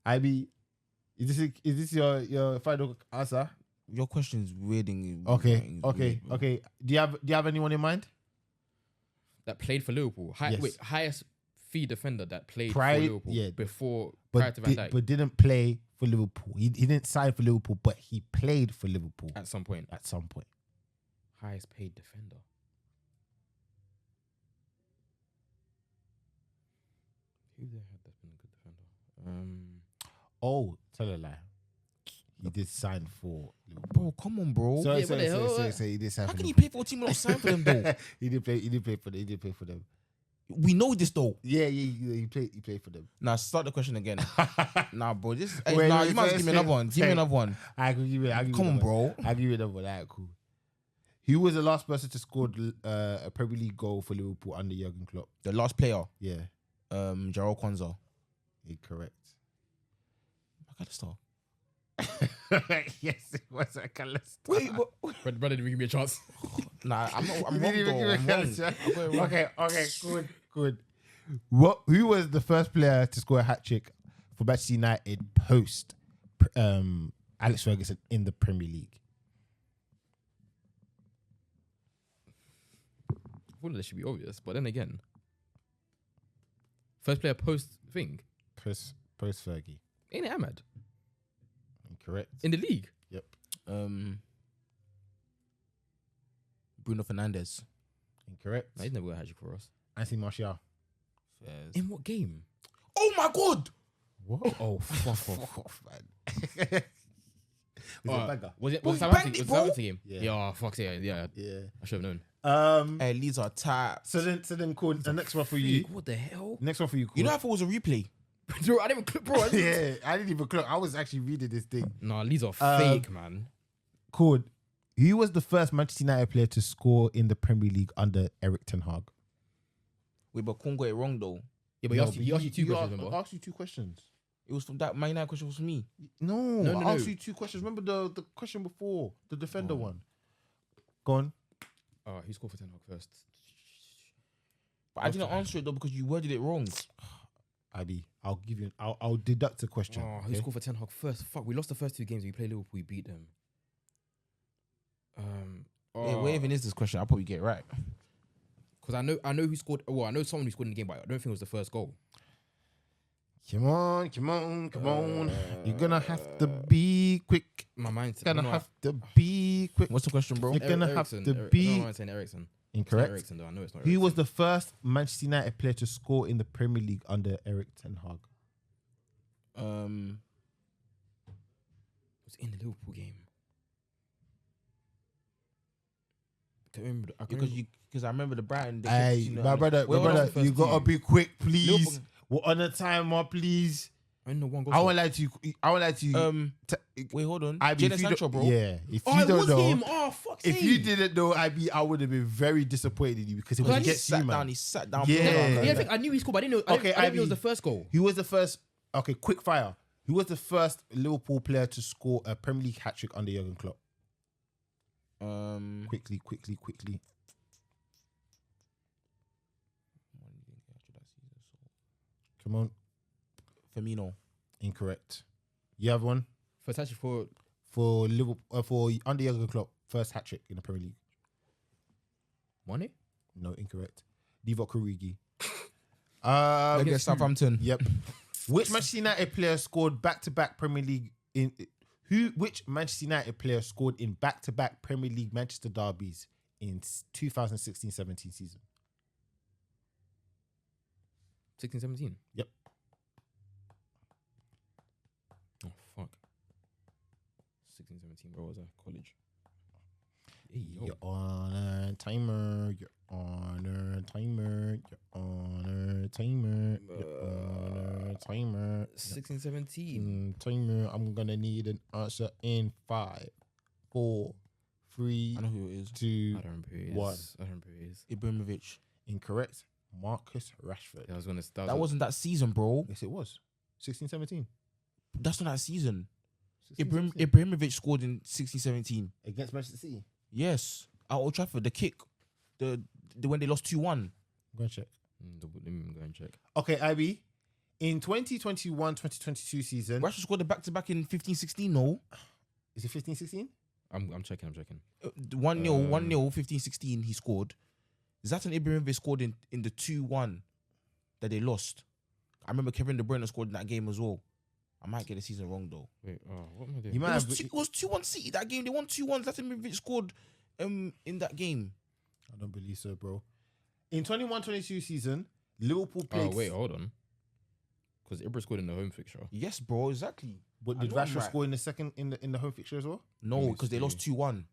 IB, is this your final answer? Your question's weirding. Okay. Do you have anyone in mind? That played for Liverpool. Yes. Highest fee defender that played Prior- for Liverpool yeah. prior to Van Dijk But didn't play for Liverpool. He didn't sign for Liverpool, but he played for Liverpool at some point. at some point. Highest paid defender. Who the hell that's been a good defender? Oh, tell a lie. He did sign for Liverpool. Bro, come on, bro. So what the hell? he did sign How for can you Liverpool. pay for a team and not sign for them though? He did play for them. We know this though. Yeah, he played for them. Now start the question again. Nah, bro. This. Wait, You wait, might say- give me another one. Give me say- another one. I can give you. Come on, bro. I'll give you another one. Alright, cool. Who was the last person to score a Premier League goal for Liverpool under Jurgen Klopp? The last player, Yeah, Jarrell Kwanzaa. incorrect. McAllister. Yes, it was a Callister. Wait, but Brother, didn't give me a chance. nah, I'm not. I'm You wrong didn't even though. give I'm me a wrong. chance. I'm going wrong. Okay, good. Who was the first player to score a hat trick for Manchester United post Alex Ferguson in the Premier League? I thought that should be obvious, but then again, first player post thing. Post Fergie. Ain't it Ahmad Incorrect. in the league? Yep. Bruno Fernandes. Incorrect. No, he's never got a hat trick for us. Anthony Martial. In what game? Oh my god! What? Oh, fuck off. man. Was it a bagger? Was it Bro, was he Southampton banged it, was bro. Southampton game? Yeah. Yeah, fuck yeah. Yeah. I should have known. Hey, Leeds are tapped. So then, cool. The next one for you. What the hell? Next one for you. Cool. You know, I thought it was a replay. Bro, I didn't even click, bro. Yeah, I didn't even clock. I was actually reading this thing. Nah, these are fake, man. Cool. Who was the first Manchester United player to score in the Premier League under Eric Ten Hag? Wait, but Kun got it wrong though. Yeah, but he asked you two questions, remember? asked you two questions. It was from that Man United question was for me. No, I asked no. you two questions. Remember the question before, the defender one. Go on. Who scored for Ten Hag first? But I didn't answer it though because you worded it wrong. Adi, I'll give you. I'll deduct a question. Who scored for Ten Hag first? Fuck, we lost the first two games. We played Liverpool. We beat them. Where even is this question? I'll probably get it right. Because I know who scored. Well, I know someone who scored in the game, but I don't think it was the first goal. Come on. You're gonna have to be quick. My mind's Gonna have to be be quick. What's the question, bro? You're gonna Ericsson, have to I be don't know why I'm saying Ericsson. It's not incorrect. Ericsson, though. I know it's not. Who was Ericsson. the first Manchester United player to score in the Premier League under Eric Ten Hag? It was in the Liverpool game. I can't remember. Because I remember the Brighton. Hey, my brother, Wait, what was the you first gotta team? be quick, please. Liverpool. We're on a timer, please. I know one goal. I won't lie to you. I won't lie to you. Wait, hold on. IB, if Jadon you Sancho, don't- bro. Yeah, if Oh, you it don't was know, him. Oh, fuck's if sake. you didn't know, IB, I would have been very disappointed in you because it was He against you, sat man. down. He sat down. Yeah. bro. Yeah, I think I knew he scored, but I didn't know. Okay, I didn't know it was IB. the first goal. Who was the first? Okay, quick fire. Who was the first Liverpool player to score a Premier League hat trick under Jurgen Klopp? Quickly. Come on. Firmino. Incorrect. You have one First actually for Liverpool for under Jurgen Klopp, first hat trick in the Premier League. Mane. No, incorrect. Divock Origi. Against Southampton. Yep. Which Manchester United player scored back-to-back Premier League in which Manchester United player scored in back-to-back Premier League Manchester derbies in 2016-17 season? 16-17. Yep. Oh fuck. 16-17. Where was I? College. Hey, yo. You're on a timer. You're on a timer. You're on a timer. You're on a timer. 16-17. Timer. I'm gonna need an answer in 5, 4, 3, I know who it is. 2. I don't remember who it is. One. I don't remember who it is. Ibrahimovic. Incorrect. Marcus Rashford. Yeah, I was gonna. That wasn't that season, bro. Yes, it was. 16-17. That's not that season. 16-17. Ibrahimovic scored in 16-17. Against Manchester City. Yes. At Old Trafford, the kick. The when they lost 2-1. I'm going to check. Let me go and check. Okay, IB. In 2021-2022 season. Rashford scored the back-to-back in 15-16, no? Is it 15-16? I'm checking. 1-0, 15-16, he scored. Zlatan Ibrahimovic scored in the 2-1 that they lost. I remember Kevin De Bruyne scored in that game as well. I might get the season wrong, though. Wait. What am I doing? You might have. It was 2-1 City, that game. They won 2-1. Zlatan Ibrahimovic scored in that game. I don't believe so, bro. In 21-22 season, Liverpool played. Oh wait, hold on. Because Ibra scored in the home fixture. Yes, bro, exactly. But I did know I'm Rashford right. score in the second in the home fixture as well? No, Let me because they lost see. 2-1.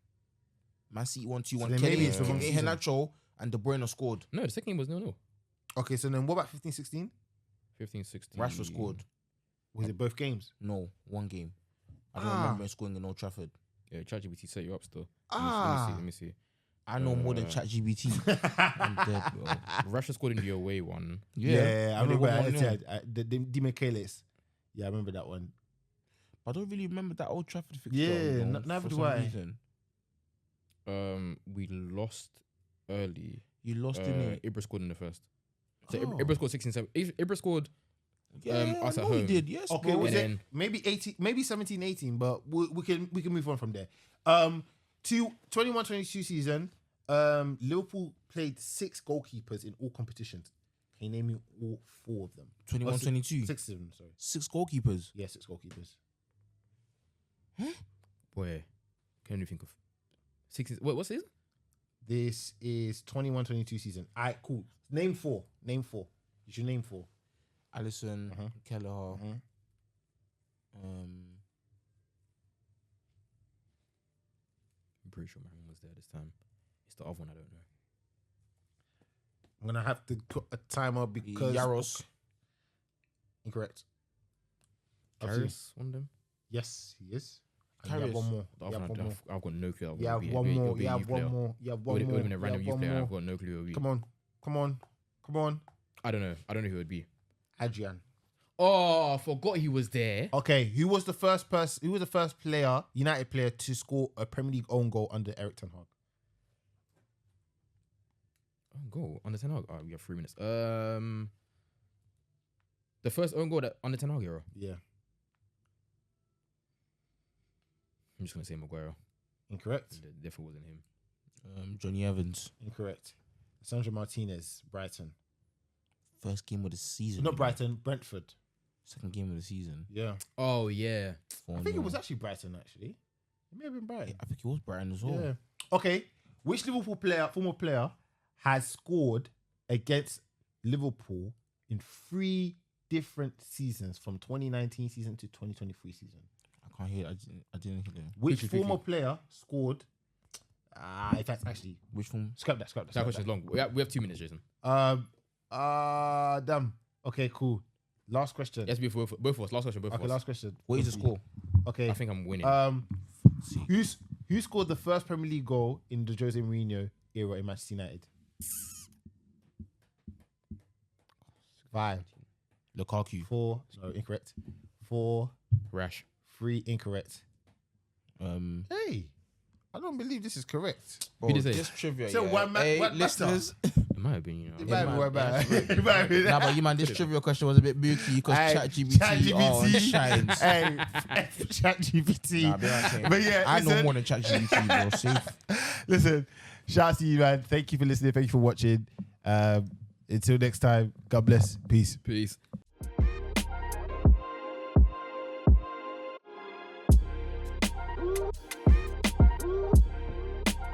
Man City won 2-1. So then maybe it's the wrong season. Henacho and De Bruyne scored. No, the second game was 0-0. Okay, so then what about 15-16? 15-16. Rashford scored. Was it both games? No, one game. I don't Ah. remember him scoring in Old Trafford. Yeah, ChatGPT set you up still. Ah. Let me see. I know more than ChatGPT. I'm dead, bro. Rashford scored in the away one. Yeah, I when they remember. won 1-0. The Di Michaelis. Yeah, I remember that one. I don't really remember that Old Trafford fixture. Yeah, you know, neither for do some I. reason. We lost early. You lost, didn't you? Ibra scored in the first. So Oh. Ibra scored 16-17. Ibra scored. Yeah, us I at know he home. did. Yes, Okay, bro. was And it then- maybe 18, maybe 17-18, but we can move on from there. 21-22 season, Liverpool played 6 goalkeepers in all competitions. Can you name me all 4 of them? 21-22. 6 of them, sorry. 6 goalkeepers. Yeah, 6 goalkeepers. Boy, can only think of 16. What's it? This is 21-22 season. Alright, cool. Name 4. You should name 4. Alisson, Uh-huh. Kelleher. I'm pretty sure Marion was there this time. It's the other one I don't know. I'm gonna have to put a timer because Yaros. Incorrect. Obviously. Karius, one of them. Yes, he is. And you have Karius. one more. The You other have one, one more. I've got no clue. You have one more. You have one more. You have It one would more. have been a You random have youth one player. more. I've got no clue who it would be. Come on. I don't know who it would be. Adrian. Oh, I forgot he was there. Okay, who was the first person? Who was the first player, United player, to score a Premier League own goal under Eric Ten Hag? Oh, goal under Ten Hag. Oh, we have 3 minutes. The first own goal that under Ten Hag era. Yeah, I'm just gonna say Maguire. incorrect. It definitely wasn't him. Johnny Evans. Incorrect. Sandro Martinez, Brighton. First game of the season. Not Brighton, Brentford. Second game of the season. Yeah, Oh yeah. I think it was actually Brighton. Actually, It may have been Brighton. I think it was Brighton as well. Yeah. Okay. Which Liverpool former player, has scored against Liverpool in 3 different seasons from 2019 season to 2023 season? I can't hear. I didn't hear them. Which Quickly. former player scored? In fact, actually, Which one? scrap that. That question's long. We have 2 minutes, Jason. Damn. Okay, cool. Last question. Yes, both of us. Last question, both of Okay, us. last question. What is the score? Okay. I think I'm winning. Who scored the first Premier League goal in the Jose Mourinho era in Manchester United? 5, Lukaku. 4. No, incorrect. 4, Rash. 3, incorrect. Hey, I don't believe this is correct. Who did it say? Just trivia. So yeah. one man- Hey, one listeners. It might have been, It know. might be man. It might be Nah, but you man, this trivia question was a bit booky because ChatGPT shines. Hey, ChatGPT. Nah, be okay. But yeah, I know listen. more than ChatGPT, bro. Safe. Listen, shout out to you, man. Thank you for listening. Thank you for watching. Until next time, God bless. Peace. Peace.